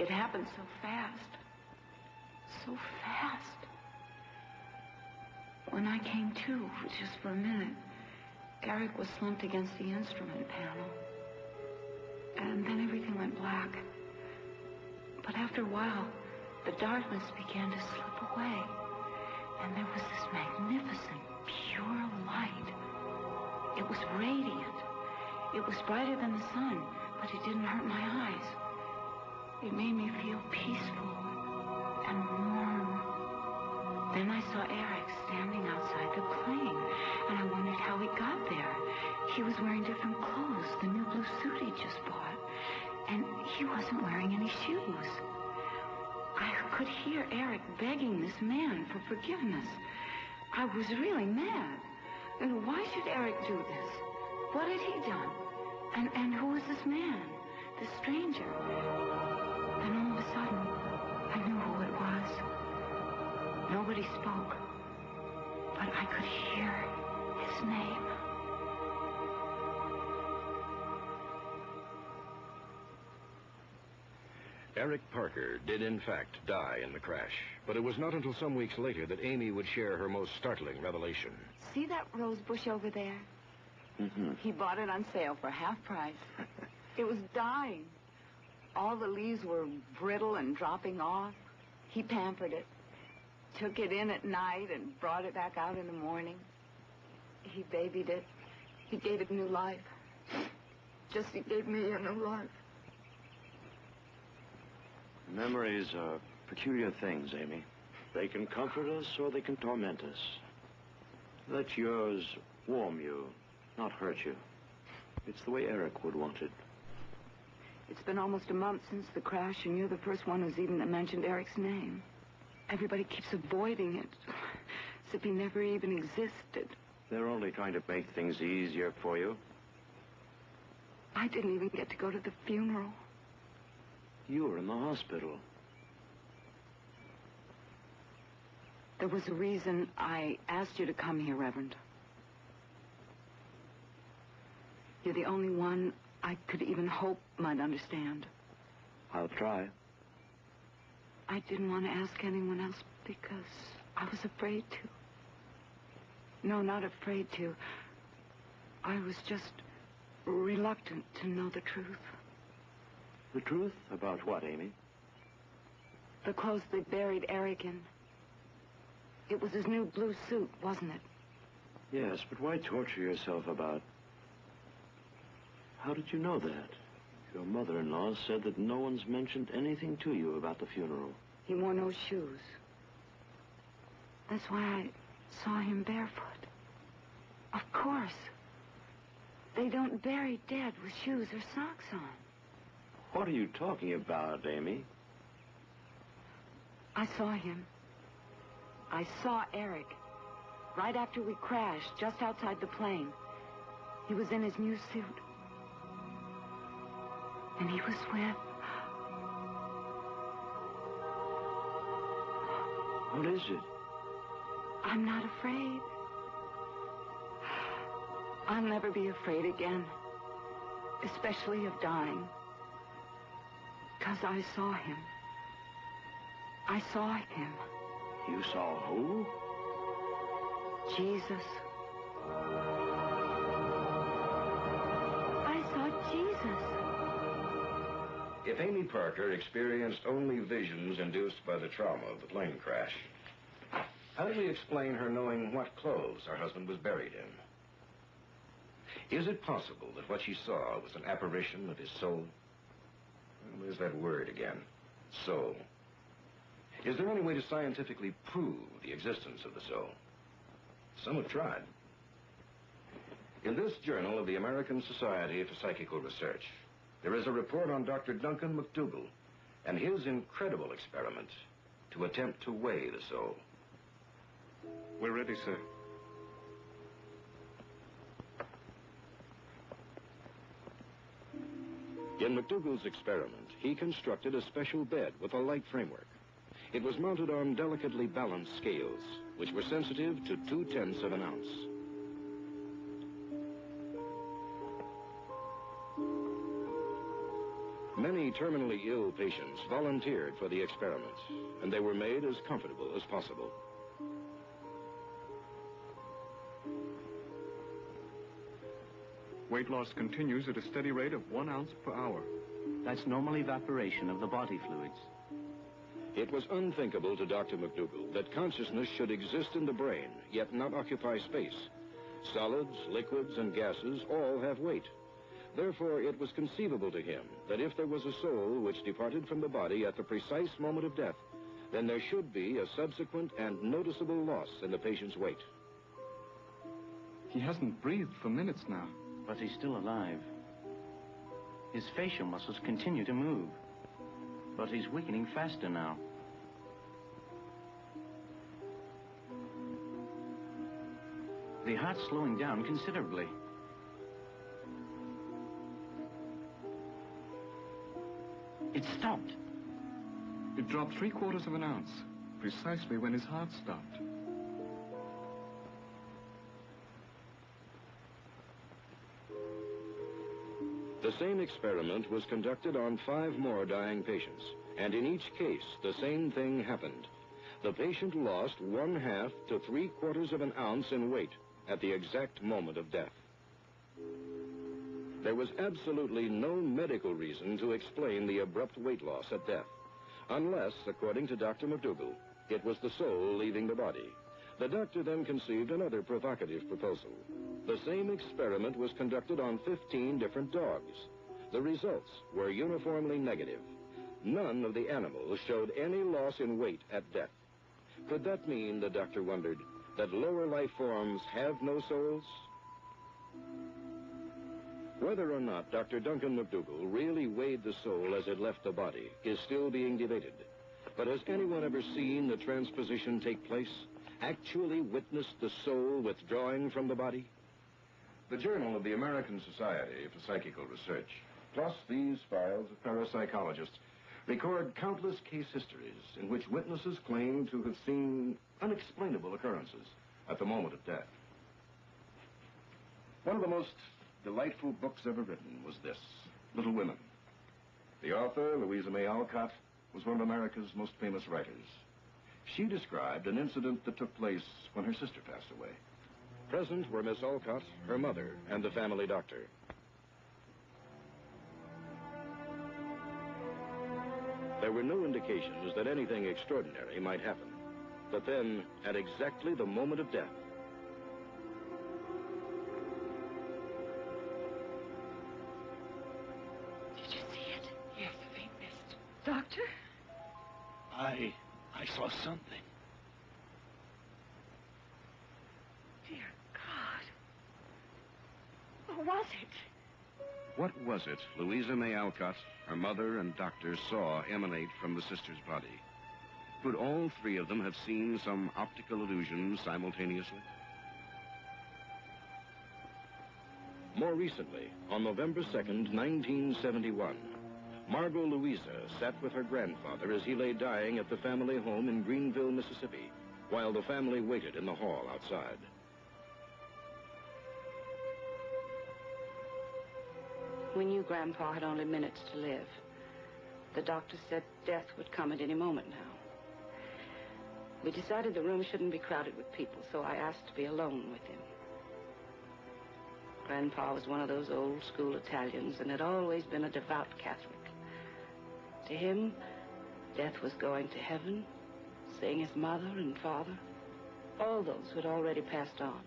It happened so fast. So fast. When I came to, just for a minute, Eric was slumped against the instrument panel. And then everything went black. But after a while, the darkness began to slip away. And there was this magnificent, pure light. It was radiant. It was brighter than the sun, but it didn't hurt my eyes. It made me feel peaceful and warm. Then I saw Eric standing outside the plane, and I wondered how he got there. He was wearing different clothes, the new blue suit he just bought, and he wasn't wearing any shoes. I could hear Eric begging this man for forgiveness. I was really mad. And why should Eric do this? What had he done? And who was this man, this stranger? Then all of a sudden, I knew who it was. Nobody spoke, but I could hear his name. Eric Parker did in fact die in the crash, but it was not until some weeks later that Amy would share her most startling revelation. See that rose bush over there? Mm-hmm. He bought it on sale for half price. It was dying. All the leaves were brittle and dropping off. He pampered it, took it in at night and brought it back out in the morning. He babied it. He gave it new life. Just he gave me a new life. Memories are peculiar things, Amy. They can comfort us or they can torment us. Let yours warm you, not hurt you. It's the way Eric would want it. It's been almost a month since the crash, and you're the first one who's even mentioned Eric's name. Everybody keeps avoiding it, as if he never even existed. They're only trying to make things easier for you. I didn't even get to go to the funeral. You were in the hospital. There was a reason I asked you to come here, Reverend. You're the only one I could even hope might understand. I'll try. I didn't want to ask anyone else because I was afraid to. No, not afraid to. I was just reluctant to know the truth. The truth? About what, Amy? The clothes they buried Eric in. It was his new blue suit, wasn't it? Yes, but why torture yourself about How did you know that? Your mother-in-law said that no one's mentioned anything to you about the funeral. He wore no shoes. That's why I saw him barefoot. Of course. They don't bury dead with shoes or socks on. What are you talking about, Amy? I saw him. I saw Eric. Right after we crashed, just outside the plane. He was in his new suit. And he was with... What is it? I'm not afraid. I'll never be afraid again. Especially of dying. Because I saw him. I saw him. You saw who? Jesus. I saw Jesus. If Amy Parker experienced only visions induced by the trauma of the plane crash, how do we explain her knowing what clothes her husband was buried in? Is it possible that what she saw was an apparition of his soul? Well, there's that word again, soul. Is there any way to scientifically prove the existence of the soul? Some have tried. In this journal of the American Society for Psychical Research, there is a report on Dr. Duncan McDougall and his incredible experiment to attempt to weigh the soul. We're ready, sir. In McDougall's experiment, he constructed a special bed with a light framework. It was mounted on delicately balanced scales, which were sensitive to 0.2 of an ounce. Many terminally ill patients volunteered for the experiment, and they were made as comfortable as possible. Weight loss continues at a steady rate of 1 ounce per hour. That's normal evaporation of the body fluids. It was unthinkable to Dr. McDougall that consciousness should exist in the brain, yet not occupy space. Solids, liquids, and gases all have weight. Therefore, it was conceivable to him that if there was a soul which departed from the body at the precise moment of death, then there should be a subsequent and noticeable loss in the patient's weight. He hasn't breathed for minutes now. But he's still alive. His facial muscles continue to move. But he's weakening faster now. The heart's slowing down considerably. It stopped. It dropped 3/4 of an ounce, precisely when his heart stopped. The same experiment was conducted on 5 more dying patients, and in each case, the same thing happened. The patient lost 1/2 to 3/4 of an ounce in weight at the exact moment of death. There was absolutely no medical reason to explain the abrupt weight loss at death, unless, according to Dr. McDougall, it was the soul leaving the body. The doctor then conceived another provocative proposal. The same experiment was conducted on 15 different dogs. The results were uniformly negative. None of the animals showed any loss in weight at death. Could that mean, the doctor wondered, that lower life forms have no souls? Whether or not Dr. Duncan McDougall really weighed the soul as it left the body is still being debated. But has anyone ever seen the transposition take place? Actually witnessed the soul withdrawing from the body? The Journal of the American Society for Psychical Research, plus these files of parapsychologists, record countless case histories in which witnesses claim to have seen unexplainable occurrences at the moment of death. One of the most delightful books ever written was this, Little Women. The author, Louisa May Alcott, was one of America's most famous writers. She described an incident that took place when her sister passed away. Present were Miss Alcott, her mother, and the family doctor. There were no indications that anything extraordinary might happen. But then, at exactly the moment of death, saw something. Dear God. What was it? What was it Louisa May Alcott, her mother, and doctors saw emanate from the sister's body? Could all three of them have seen some optical illusion simultaneously? More recently, on November 2nd, 1971, Margot Louisa sat with her grandfather as he lay dying at the family home in Greenville, Mississippi, while the family waited in the hall outside. We knew Grandpa had only minutes to live. The doctor said death would come at any moment now. We decided the room shouldn't be crowded with people, so I asked to be alone with him. Grandpa was one of those old-school Italians and had always been a devout Catholic. To him, death was going to heaven, seeing his mother and father, all those who had already passed on.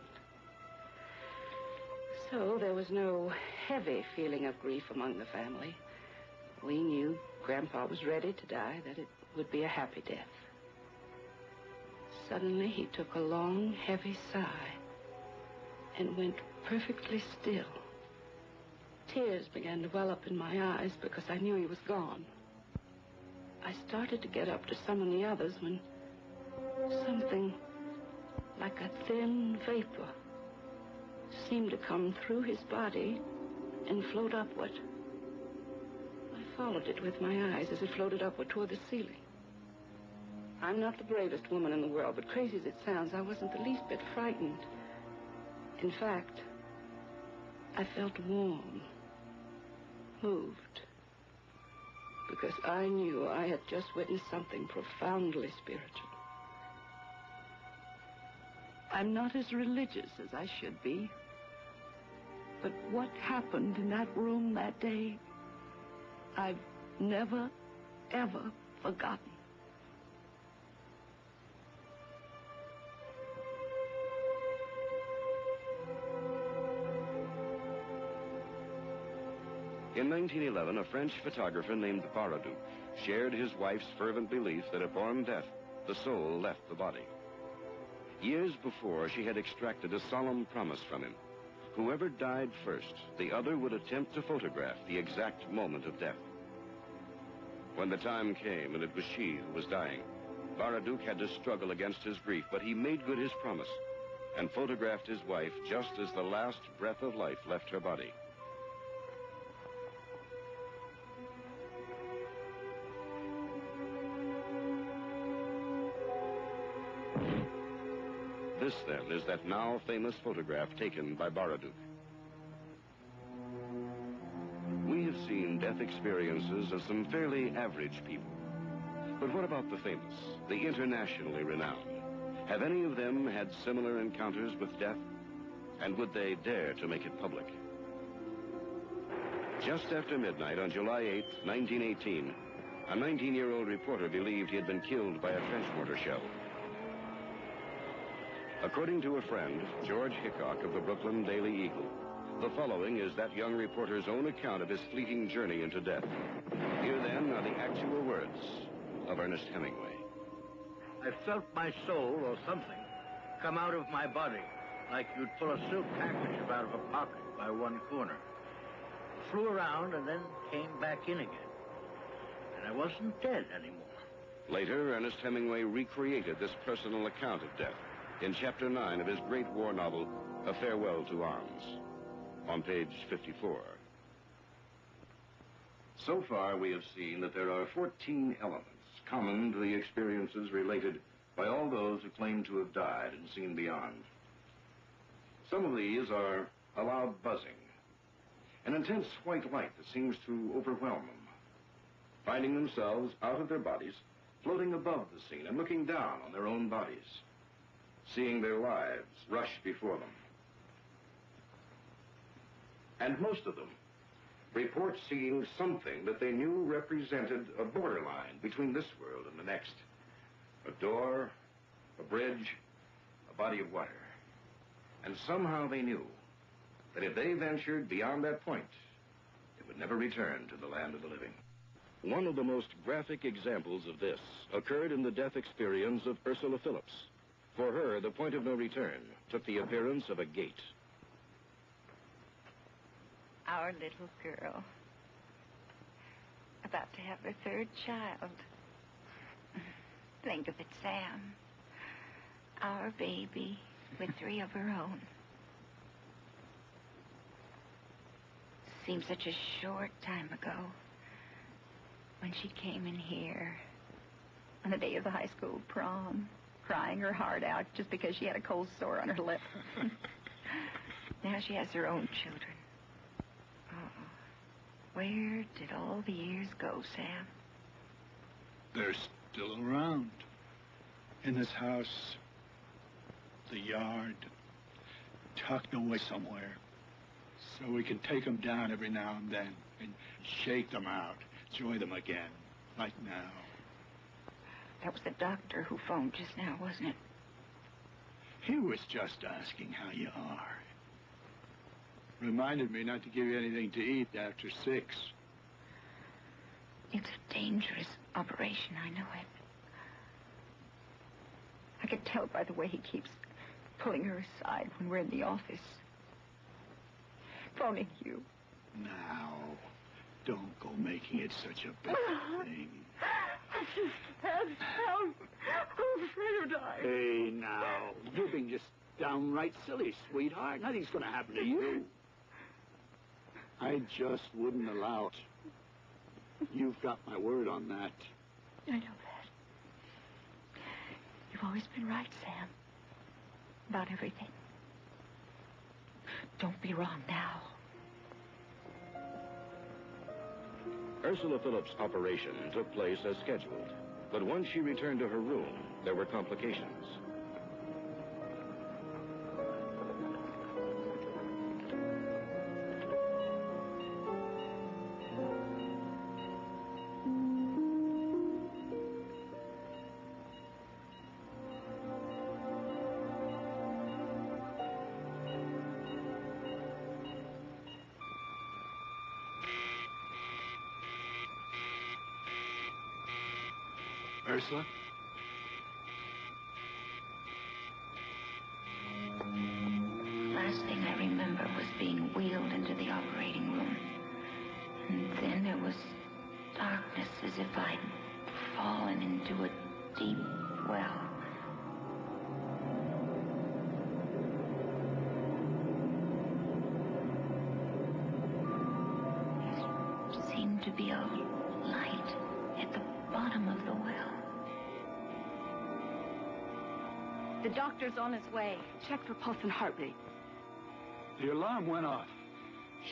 So there was no heavy feeling of grief among the family. We knew Grandpa was ready to die, that it would be a happy death. Suddenly he took a long, heavy sigh and went perfectly still. Tears began to well up in my eyes because I knew he was gone. I started to get up to summon the others when something like a thin vapor seemed to come through his body and float upward. I followed it with my eyes as it floated upward toward the ceiling. I'm not the bravest woman in the world, but crazy as it sounds, I wasn't the least bit frightened. In fact, I felt warm, moved, because I knew I had just witnessed something profoundly spiritual. I'm not as religious as I should be, but what happened in that room that day, I've never, ever forgotten. In 1911, a French photographer named Baraduc shared his wife's fervent belief that upon death, the soul left the body. Years before, she had extracted a solemn promise from him. Whoever died first, the other would attempt to photograph the exact moment of death. When the time came and it was she who was dying, Baraduc had to struggle against his grief, but he made good his promise and photographed his wife just as the last breath of life left her body. This, then, is that now famous photograph taken by Baraduc. We have seen death experiences of some fairly average people. But what about the famous, the internationally renowned? Have any of them had similar encounters with death? And would they dare to make it public? Just after midnight on July 8, 1918, a 19-year-old reporter believed he had been killed by a trench mortar shell. According to a friend, George Hickok of the Brooklyn Daily Eagle, the following is that young reporter's own account of his fleeting journey into death. Here, then, are the actual words of Ernest Hemingway. I felt my soul, or something, come out of my body, like you'd pull a silk handkerchief out of a pocket by one corner. It flew around and then came back in again. And I wasn't dead anymore. Later, Ernest Hemingway recreated this personal account of death in Chapter 9 of his great war novel, A Farewell to Arms, on page 54. So far, we have seen that there are 14 elements common to the experiences related by all those who claim to have died and seen beyond. Some of these are a loud buzzing, an intense white light that seems to overwhelm them, finding themselves out of their bodies, floating above the scene and looking down on their own bodies, seeing their lives rush before them. And most of them report seeing something that they knew represented a borderline between this world and the next. A door, a bridge, a body of water. And somehow they knew that if they ventured beyond that point, they would never return to the land of the living. One of the most graphic examples of this occurred in the death experience of Ursula Phillips. For her, the point of no return took the appearance of a gate. Our little girl, about to have her third child. Think of it, Sam. Our baby with 3 of her own. Seems such a short time ago when she came in here on the day of the high school prom, crying her heart out just because she had a cold sore on her lip. Now she has her own children. Oh, where did all the years go, Sam? They're still around. In this house, the yard, tucked away somewhere. So we can take them down every now and then and shake them out, enjoy them again, like now. That was the doctor who phoned just now, wasn't it? He was just asking how you are. Reminded me not to give you anything to eat after 6. It's a dangerous operation, I know it. I could tell by the way he keeps pulling her aside when we're in the office. Phoning you. Now, don't go making it such a big thing. I just passed out. I'm afraid of dying. Hey, now, you're being just downright silly, sweetheart. Nothing's going to happen to you. I just wouldn't allow it. You've got my word on that. I know that. You've always been right, Sam. About everything. Don't be wrong now. Ursula Phillips' operation took place as scheduled, but once she returned to her room, there were complications. Ursula? Last thing I remember was being wheeled into the operating room. And then there was darkness, as if I'd fallen into a deep well. There seemed to be a light at the bottom of the well. The doctor's on his way. Check for pulse and heartbeat. The alarm went off.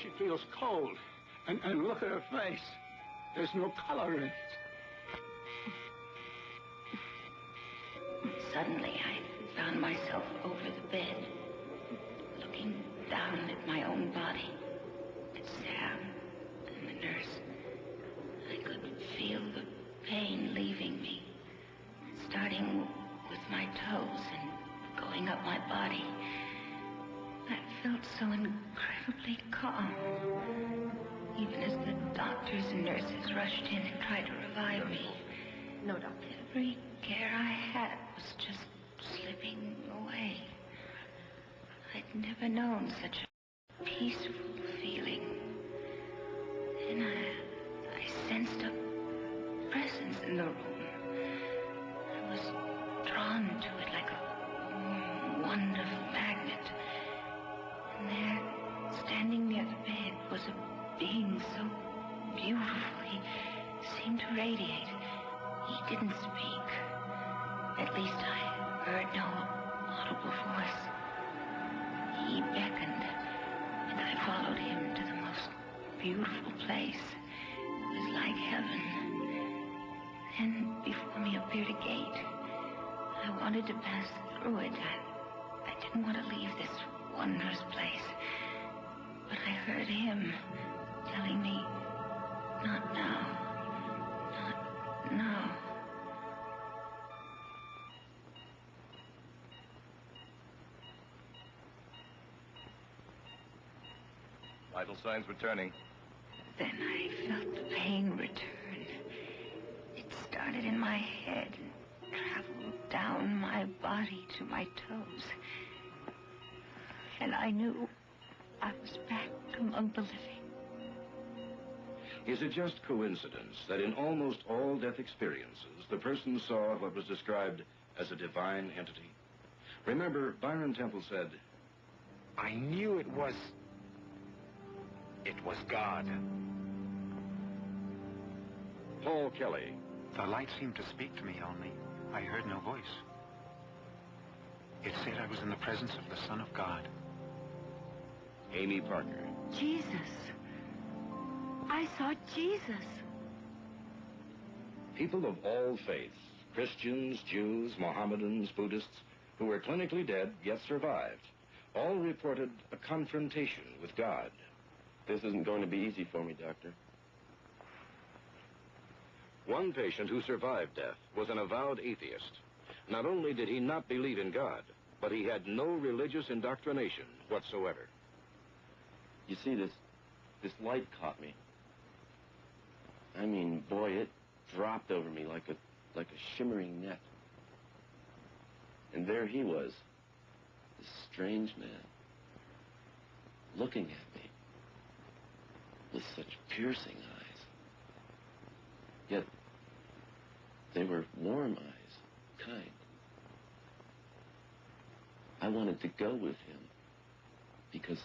She feels cold. And look at her face. There's no color in it. Suddenly, I found myself over the bed, looking down at my own body, at Sam and the nurse. I could feel the pain leaving me, starting with my toes and going up my body. I felt so incredibly calm, even as the doctors and nurses rushed in and tried to revive me. No, doctor. Every care I had was just slipping away. I'd never known such a peaceful feeling. And I sensed a presence in the room. I was drawn to it like a warm wand of magnet. And there, standing near the bed, was a being so beautiful. He seemed to radiate. He didn't speak. At least I heard no audible voice. He beckoned, and I followed him to the most beautiful place. It was like heaven. Then before me appeared a gate. I wanted to pass through it. I didn't want to leave this wondrous place. But I heard him telling me, not now. Not now. Vital signs returning. Then I felt the pain return. started in my head and traveled down my body to my toes. And I knew I was back among the living. Is it just coincidence that in almost all death experiences, the person saw what was described as a divine entity? Remember, Byron Temple said, I knew it was God. Paul Kelly. The light seemed to speak to me, only I heard no voice. It said I was in the presence of the Son of God. Amy Parker. Jesus. I saw Jesus. People of all faiths, Christians, Jews, Mohammedans, Buddhists, who were clinically dead yet survived, all reported a confrontation with God. This isn't going to be easy for me, Doctor. One patient who survived death was an avowed atheist. Not only did he not believe in God, but he had no religious indoctrination whatsoever. You see, this light caught me. I mean, boy, it dropped over me like a shimmering net. And there he was, this strange man, looking at me with such piercing eyes. Yet they were warm eyes, kind. I wanted to go with him because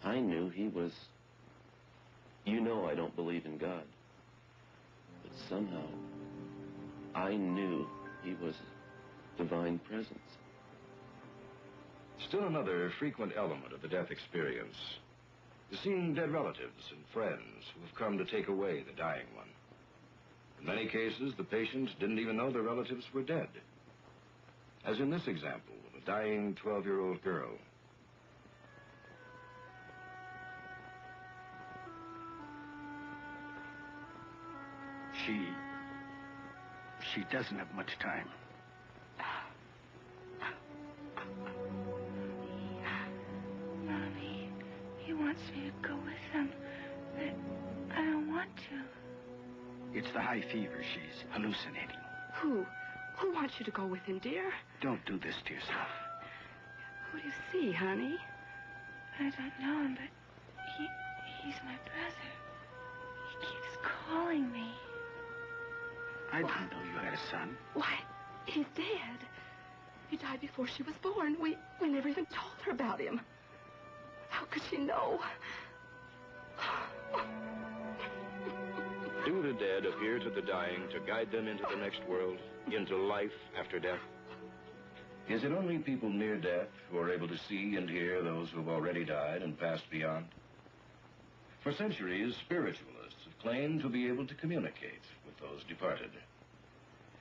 I knew he was... You know I don't believe in God. But somehow, I knew he was a divine presence. Still another frequent element of the death experience is seeing dead relatives and friends who have come to take away the dying one. In many cases, the patients didn't even know their relatives were dead. As in this example of a dying 12-year-old girl. She doesn't have much time. Mommy, he wants me to go with him, but I don't want to. It's the high fever. She's hallucinating. Who? Who wants you to go with him, dear? Don't do this to yourself. Who do you see, honey? I don't know him, but he's my brother. He keeps calling me. I didn't know you had a son. Why, he's dead. He died before she was born. We never even told her about him. How could she know? Do the dead appear to the dying to guide them into the next world, into life after death? Is it only people near death who are able to see and hear those who have already died and passed beyond? For centuries, spiritualists have claimed to be able to communicate with those departed.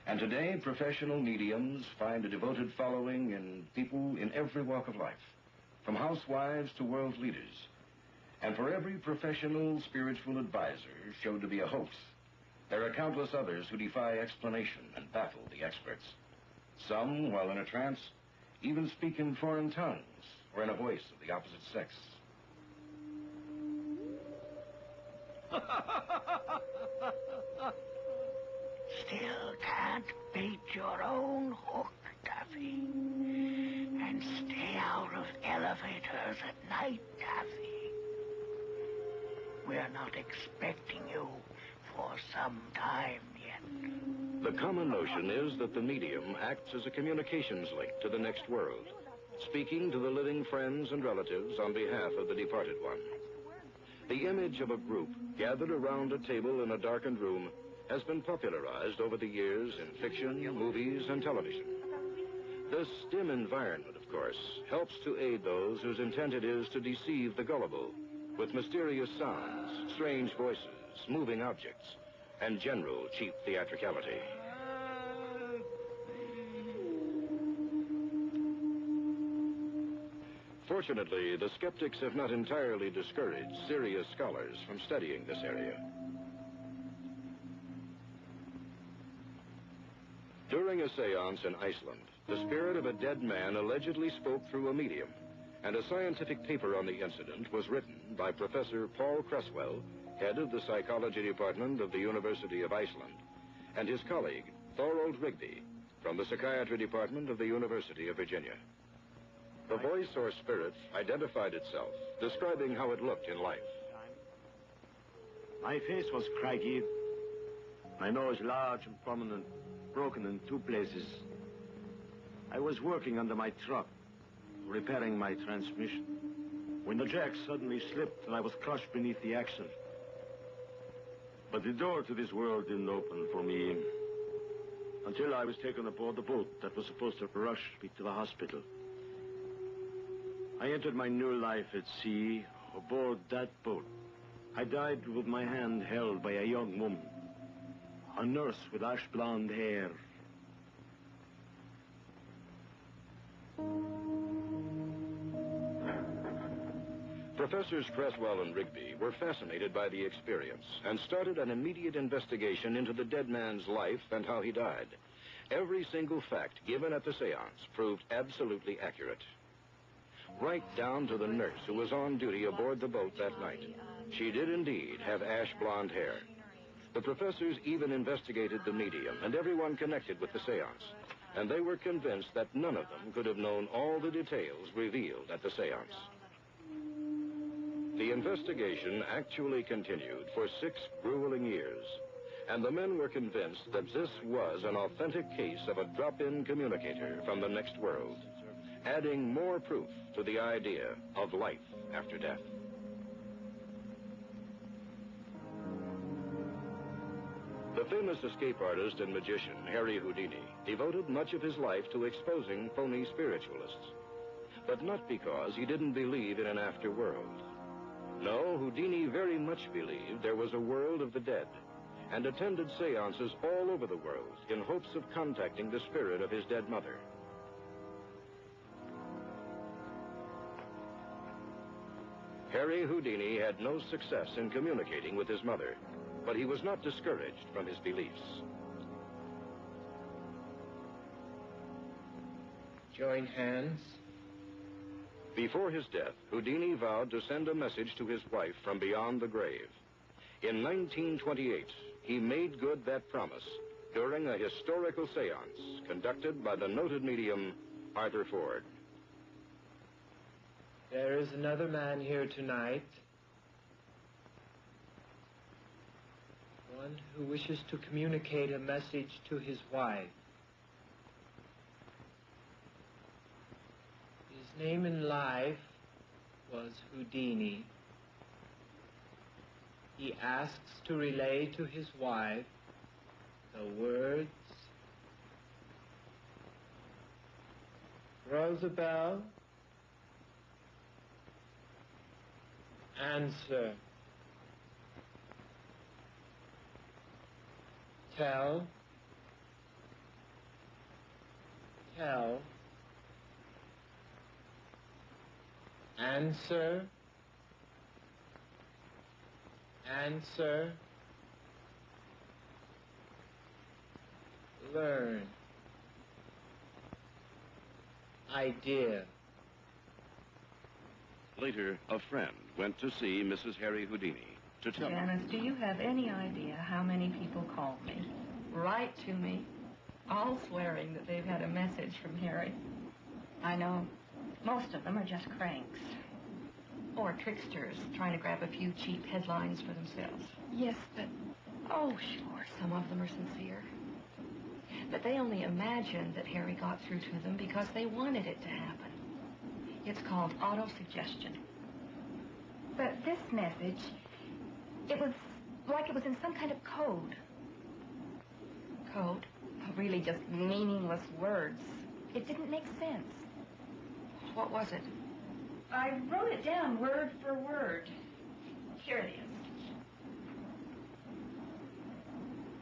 And today, professional mediums find a devoted following in people in every walk of life, from housewives to world leaders. And for every professional spiritual advisor shown to be a hoax, there are countless others who defy explanation and baffle the experts. Some, while in a trance, even speak in foreign tongues or in a voice of the opposite sex. Still can't beat your own hook, Daffy. And stay out of elevators at night, Daffy. We're not expecting you for some time yet. The common notion is that the medium acts as a communications link to the next world, speaking to the living friends and relatives on behalf of the departed one. The image of a group gathered around a table in a darkened room has been popularized over the years in fiction, movies, and television. This dim environment, of course, helps to aid those whose intent it is to deceive the gullible with mysterious sounds, strange voices, moving objects, and general cheap theatricality. Fortunately, the skeptics have not entirely discouraged serious scholars from studying this area. During a seance in Iceland, the spirit of a dead man allegedly spoke through a medium, and a scientific paper on the incident was written by Professor Paul Cresswell, head of the psychology department of the University of Iceland, and his colleague, Thorold Rigby, from the Psychiatry Department of the University of Virginia. The voice or spirit identified itself, describing how it looked in life. My face was craggy, my nose large and prominent, broken in 2 places. I was working under my truck, repairing my transmission, when the jack suddenly slipped and I was crushed beneath the axle. But the door to this world didn't open for me until I was taken aboard the boat that was supposed to rush me to the hospital. I entered my new life at sea aboard that boat. I died with my hand held by a young woman, a nurse with ash blonde hair. Professors Creswell and Rigby were fascinated by the experience and started an immediate investigation into the dead man's life and how he died. Every single fact given at the seance proved absolutely accurate. Right down to the nurse who was on duty aboard the boat that night. She did indeed have ash blonde hair. The professors even investigated the medium and everyone connected with the seance, and they were convinced that none of them could have known all the details revealed at the seance. The investigation actually continued for 6 grueling years, and the men were convinced that this was an authentic case of a drop-in communicator from the next world, adding more proof to the idea of life after death. The famous escape artist and magician, Harry Houdini, devoted much of his life to exposing phony spiritualists, but not because he didn't believe in an afterworld. No, Houdini very much believed there was a world of the dead and attended seances all over the world in hopes of contacting the spirit of his dead mother. Harry Houdini had no success in communicating with his mother, but he was not discouraged from his beliefs. Join hands. Before his death, Houdini vowed to send a message to his wife from beyond the grave. In 1928, he made good that promise during a historical seance conducted by the noted medium Arthur Ford. There is another man here tonight, one who wishes to communicate a message to his wife. His name in life was Houdini. He asks to relay to his wife the words, Rosabelle, answer. Tell. Answer. Learn. Idea. Later, a friend went to see Mrs. Harry Houdini to tell her. Janice, do you have any idea how many people called me, write to me, all swearing that they've had a message from Harry? I know. Most of them are just cranks. Or tricksters trying to grab a few cheap headlines for themselves. Yes, but... Oh, sure, some of them are sincere. But they only imagined that Harry got through to them because they wanted it to happen. It's called auto-suggestion. But this message, it was like it was in some kind of code. Code? Really just meaningless words. It didn't make sense. What was it? I wrote it down word for word. Here it is.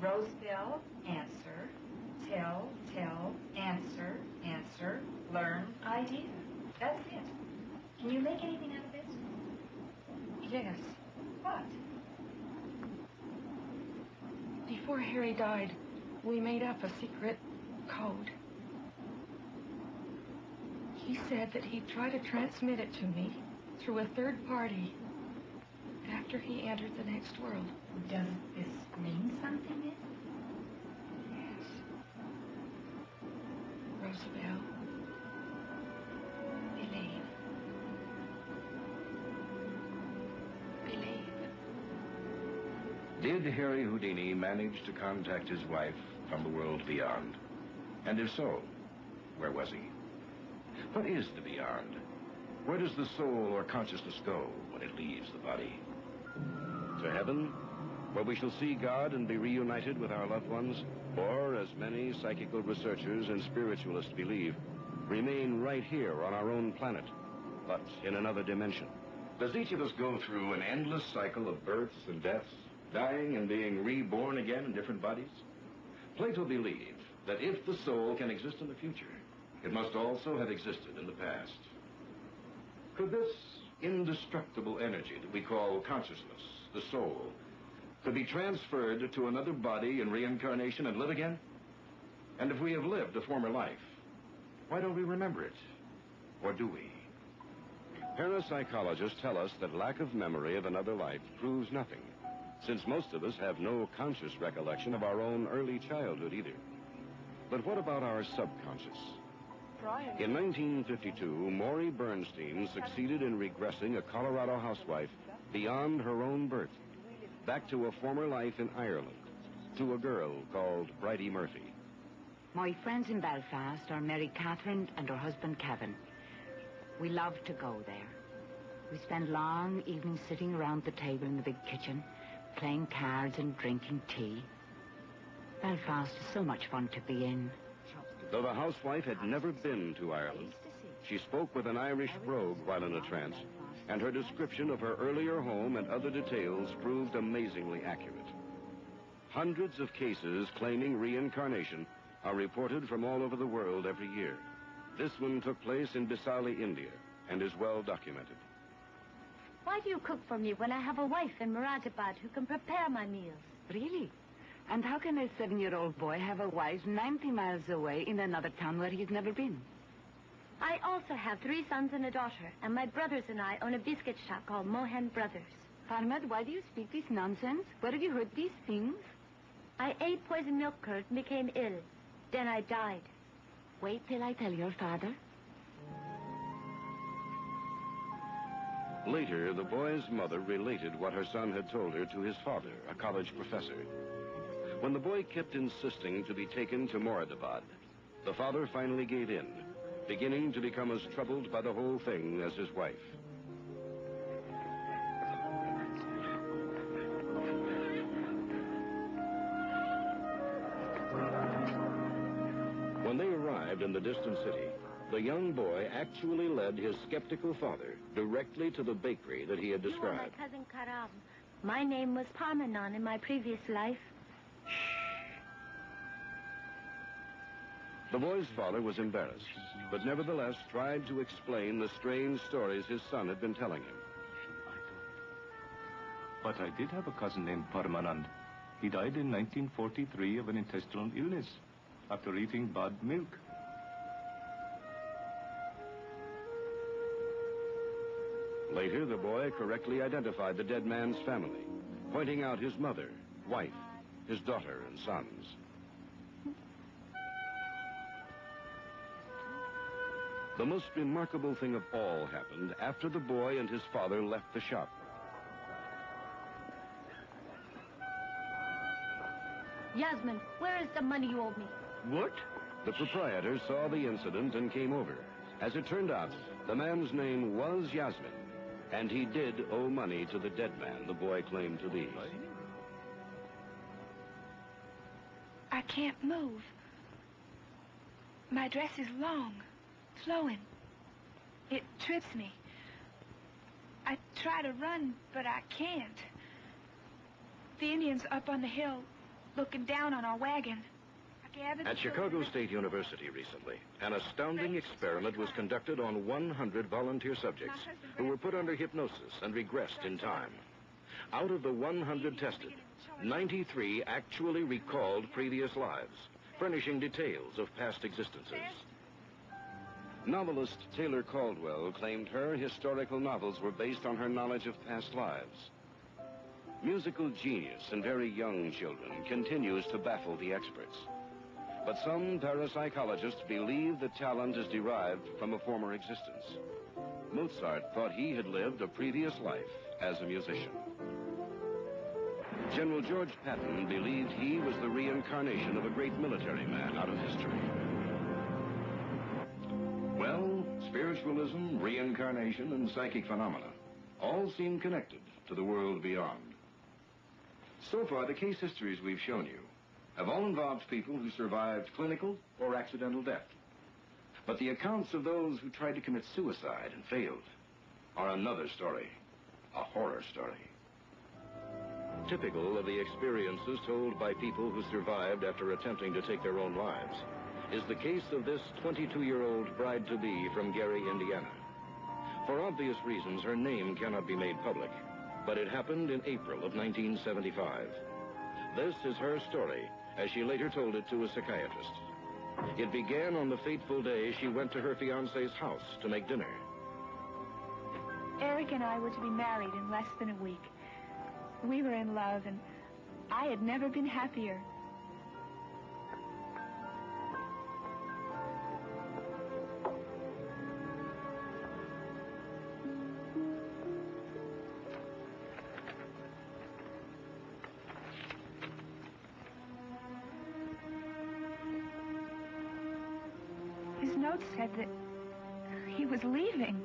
Rosabelle, answer. Tell, answer, learn, idea. That's it. Can you make anything out of this? Yes. What? Before Harry died, we made up a secret code. He said that he'd try to transmit it to me through a third party after he entered the next world. Does this mean something, then? spell. Believe. Believe. Did Harry Houdini manage to contact his wife from the world beyond? And if so, where was he? What is the beyond? Where does the soul or consciousness go when it leaves the body? To heaven, where we shall see God and be reunited with our loved ones, or, as many psychical researchers and spiritualists believe, remain right here on our own planet, but in another dimension. Does each of us go through an endless cycle of births and deaths, dying and being reborn again in different bodies? Plato believed that if the soul can exist in the future, it must also have existed in the past. Could this indestructible energy that we call consciousness, the soul, could be transferred to another body in reincarnation and live again? And if we have lived a former life, why don't we remember it? Or do we? Parapsychologists tell us that lack of memory of another life proves nothing, since most of us have no conscious recollection of our own early childhood either. But what about our subconscious? In 1952, Maury Bernstein succeeded in regressing a Colorado housewife beyond her own birth, back to a former life in Ireland, to a girl called Bridie Murphy. My friends in Belfast are Mary Catherine and her husband Kevin. We love to go there. We spend long evenings sitting around the table in the big kitchen, playing cards and drinking tea. Belfast is so much fun to be in. Though the housewife had never been to Ireland, she spoke with an Irish brogue while in a trance, and her description of her earlier home and other details proved amazingly accurate. Hundreds of cases claiming reincarnation are reported from all over the world every year. This one took place in Bisauli, India, and is well documented. Why do you cook for me when I have a wife in Moradabad who can prepare my meals? Really? And how can a 7-year-old boy have a wife 90 miles away in another town where he's never been? I also have 3 sons and a daughter, and my brothers and I own a biscuit shop called Mohan Brothers. Parmad, why do you speak this nonsense? Where have you heard these things? I ate poisoned milk curd and became ill. Then I died. Wait till I tell your father. Later, the boy's mother related what her son had told her to his father, a college professor. When the boy kept insisting to be taken to Moradabad, the father finally gave in, beginning to become as troubled by the whole thing as his wife. When they arrived in the distant city, the young boy actually led his skeptical father directly to the bakery that he had described. You are my cousin Karam. My name was Parmanan in my previous life. The boy's father was embarrassed, but nevertheless tried to explain the strange stories his son had been telling him. But I did have a cousin named Parmanand. He died in 1943 of an intestinal illness after eating bad milk. Later, the boy correctly identified the dead man's family, pointing out his mother, wife, his daughter, and sons. The most remarkable thing of all happened after the boy and his father left the shop. Yasmin, where is the money you owe me? What? The proprietor saw the incident and came over. As it turned out, the man's name was Yasmin, and he did owe money to the dead man the boy claimed to be. I can't move. My dress is long, flowing. It trips me. I try to run, but I can't. The Indians up on the hill looking down on our wagon. At Chicago State University recently, an astounding experiment was conducted on 100 volunteer subjects who were put under hypnosis and regressed in time. Out of the 100 tested, 93 actually recalled previous lives, furnishing details of past existences. Novelist Taylor Caldwell claimed her historical novels were based on her knowledge of past lives. Musical genius in very young children continues to baffle the experts. But some parapsychologists believe that talent is derived from a former existence. Mozart thought he had lived a previous life as a musician. General George Patton believed he was the reincarnation of a great military man out of history. Well, spiritualism, reincarnation, and psychic phenomena all seem connected to the world beyond. So far, the case histories we've shown you have all involved people who survived clinical or accidental death. But the accounts of those who tried to commit suicide and failed are another story, a horror story. Typical of the experiences told by people who survived after attempting to take their own lives is the case of this 22-year-old bride-to-be from Gary, Indiana. For obvious reasons, her name cannot be made public, but it happened in April of 1975. This is her story, as she later told it to a psychiatrist. It began on the fateful day she went to her fiancé's house to make dinner. Eric and I were to be married in less than a week. We were in love, and I had never been happier. His note said that he was leaving.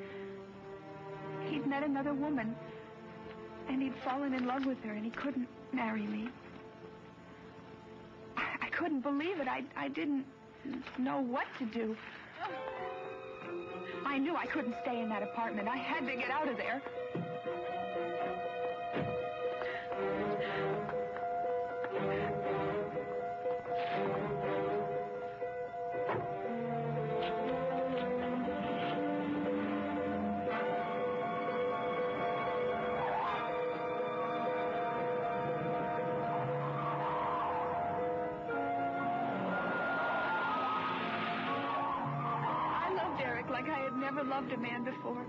He'd met another woman, and he'd fallen in love with her, and he couldn't marry me. I couldn't believe it. I didn't know what to do. I knew I couldn't stay in that apartment. I had to get out of there. Like I had never loved a man before.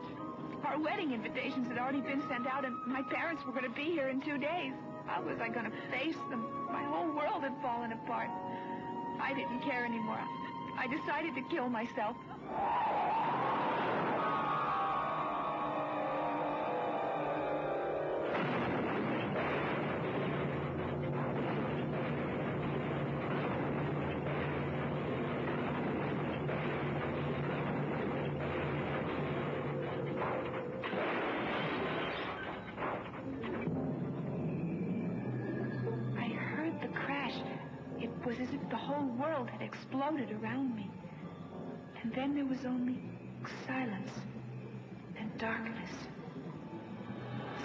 Our wedding invitations had already been sent out, and my parents were going to be here in 2 days. How was I going to face them? My whole world had fallen apart. I didn't care anymore. I decided to kill myself. It was as if the whole world had exploded around me. And then there was only silence and darkness.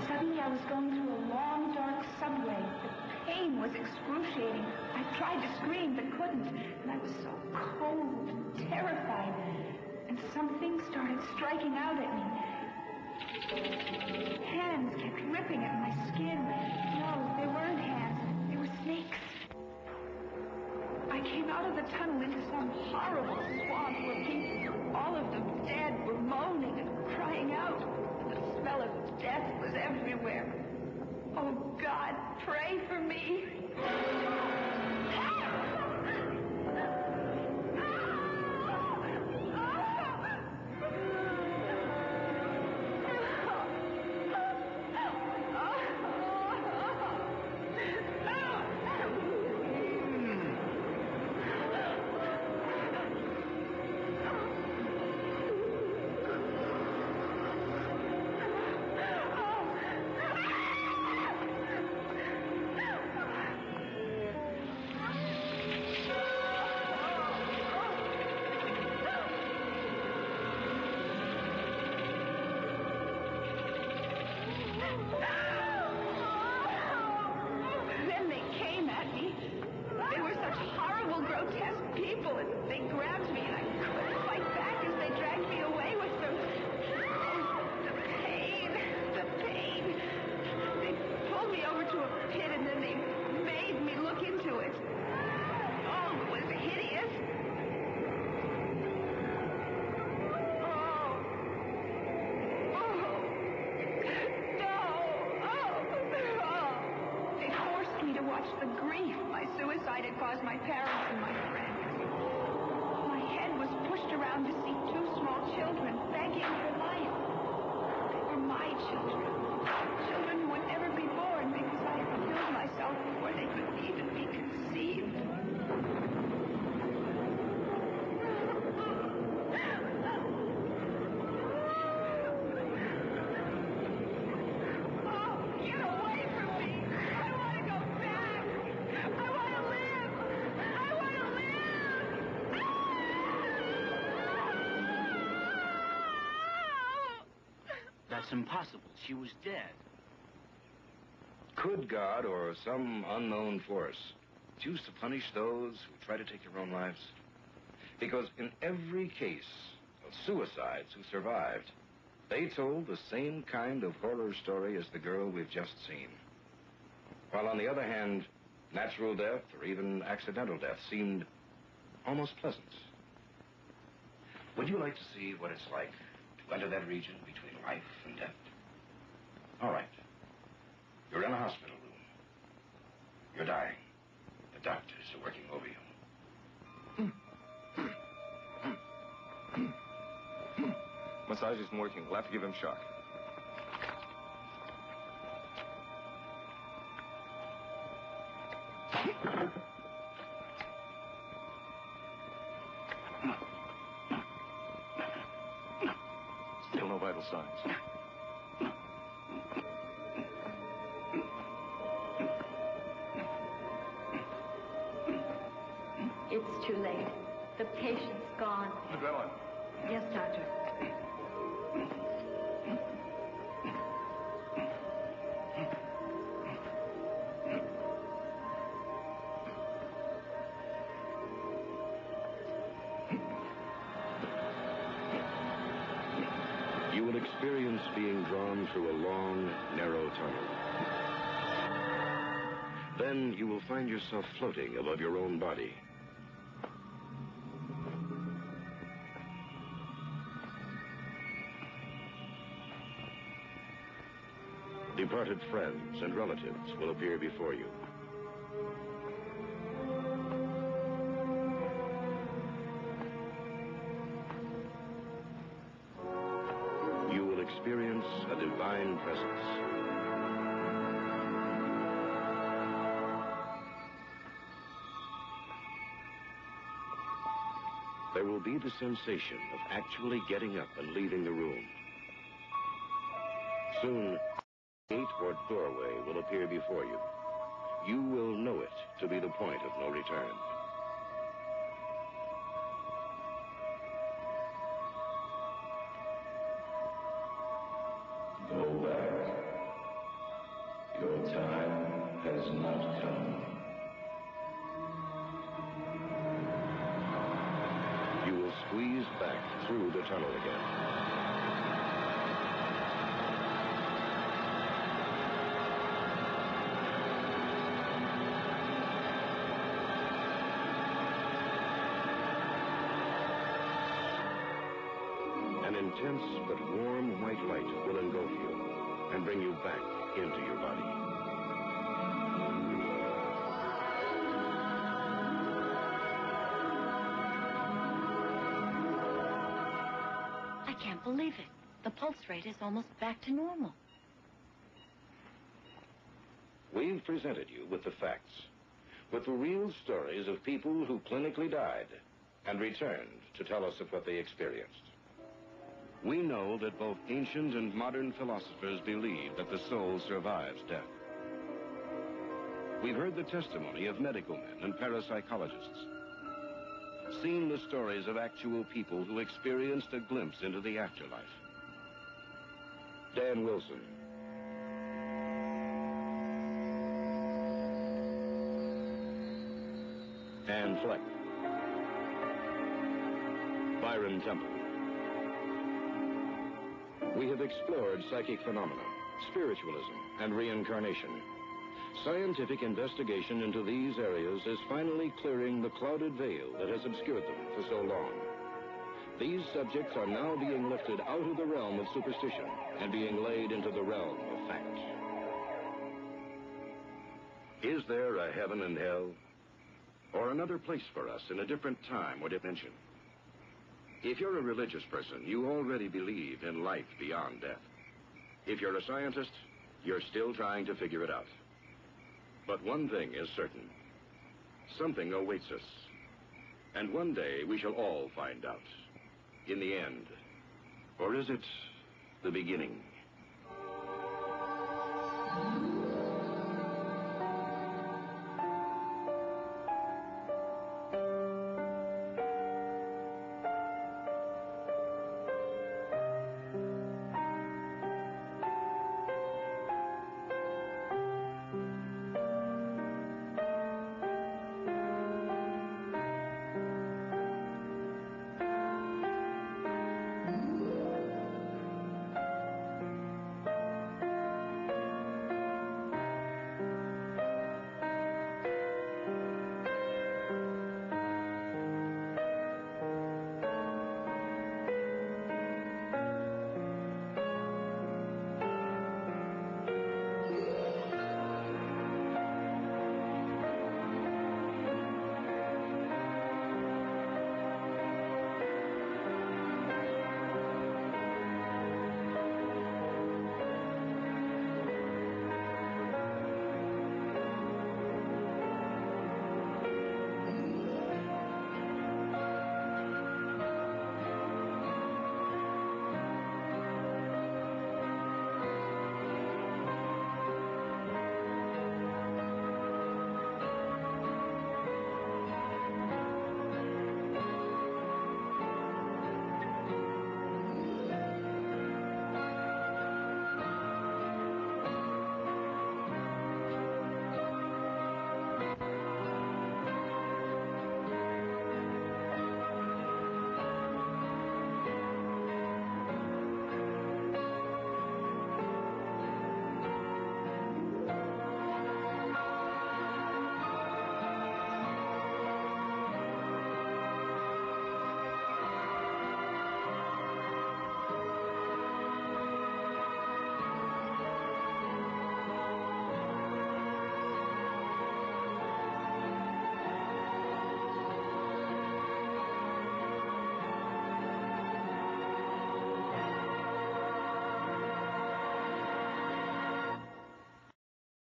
Suddenly I was going through a long, dark subway. The pain was excruciating. I tried to scream but couldn't. And I was so cold and terrified. And something started striking out at me. Hands kept ripping at my skin. No, they weren't hands. They were snakes. I came out of the tunnel into some horrible swamp where people, all of them dead, were moaning and crying out. The smell of death was everywhere. Oh, God, pray for me. People, and they grabbed me, and I couldn't fight back as they dragged me away with them. Oh, the pain. They pulled me over to a pit, and then they made me look into it. Oh, it was hideous. They forced me to watch the grief my suicide had caused my parents and my friends. rushed around to see two small children begging for life. They were my children. Children who would never be born because I had killed myself before they could even be conceived. That's impossible. She was dead. Could God or some unknown force choose to punish those who try to take their own lives? Because in every case of suicides who survived, they told the same kind of horror story as the girl we've just seen. While on the other hand, natural death or even accidental death seemed almost pleasant. Would you like to see what it's like to enter that region between life and death? All right. You're in a hospital room. You're dying. The doctors are working over you. Massage isn't working. We'll have to give him shock. Still no vital signs. It's too late. The patient's gone. Adrenaline. Yes, doctor. You will experience being drawn through a long, narrow tunnel. Then you will find yourself floating above your own body. Departed friends and relatives will appear before you. You will experience a divine presence. There will be the sensation of actually getting up and leaving the room. Soon, a gate or doorway will appear before you. You will know it to be the point of no return. Go back. Your time has not come. You will squeeze back through the tunnel again. An intense but warm white light will engulf you and bring you back into your body. I can't believe it. The pulse rate is almost back to normal. We've presented you with the facts, with the real stories of people who clinically died and returned to tell us of what they experienced. We know that both ancient and modern philosophers believe that the soul survives death. We've heard the testimony of medical men and parapsychologists, seen the stories of actual people who experienced a glimpse into the afterlife. Dan Wilson, Anne Fleck, Byron Temple. We have explored psychic phenomena, spiritualism, and reincarnation. Scientific investigation into these areas is finally clearing the clouded veil that has obscured them for so long. These subjects are now being lifted out of the realm of superstition and being laid into the realm of fact. Is there a heaven and hell? Or another place for us in a different time or dimension? If you're a religious person, you already believe in life beyond death. If you're a scientist, you're still trying to figure it out. But one thing is certain. Something awaits us. And one day we shall all find out. In the end. Or is it the beginning?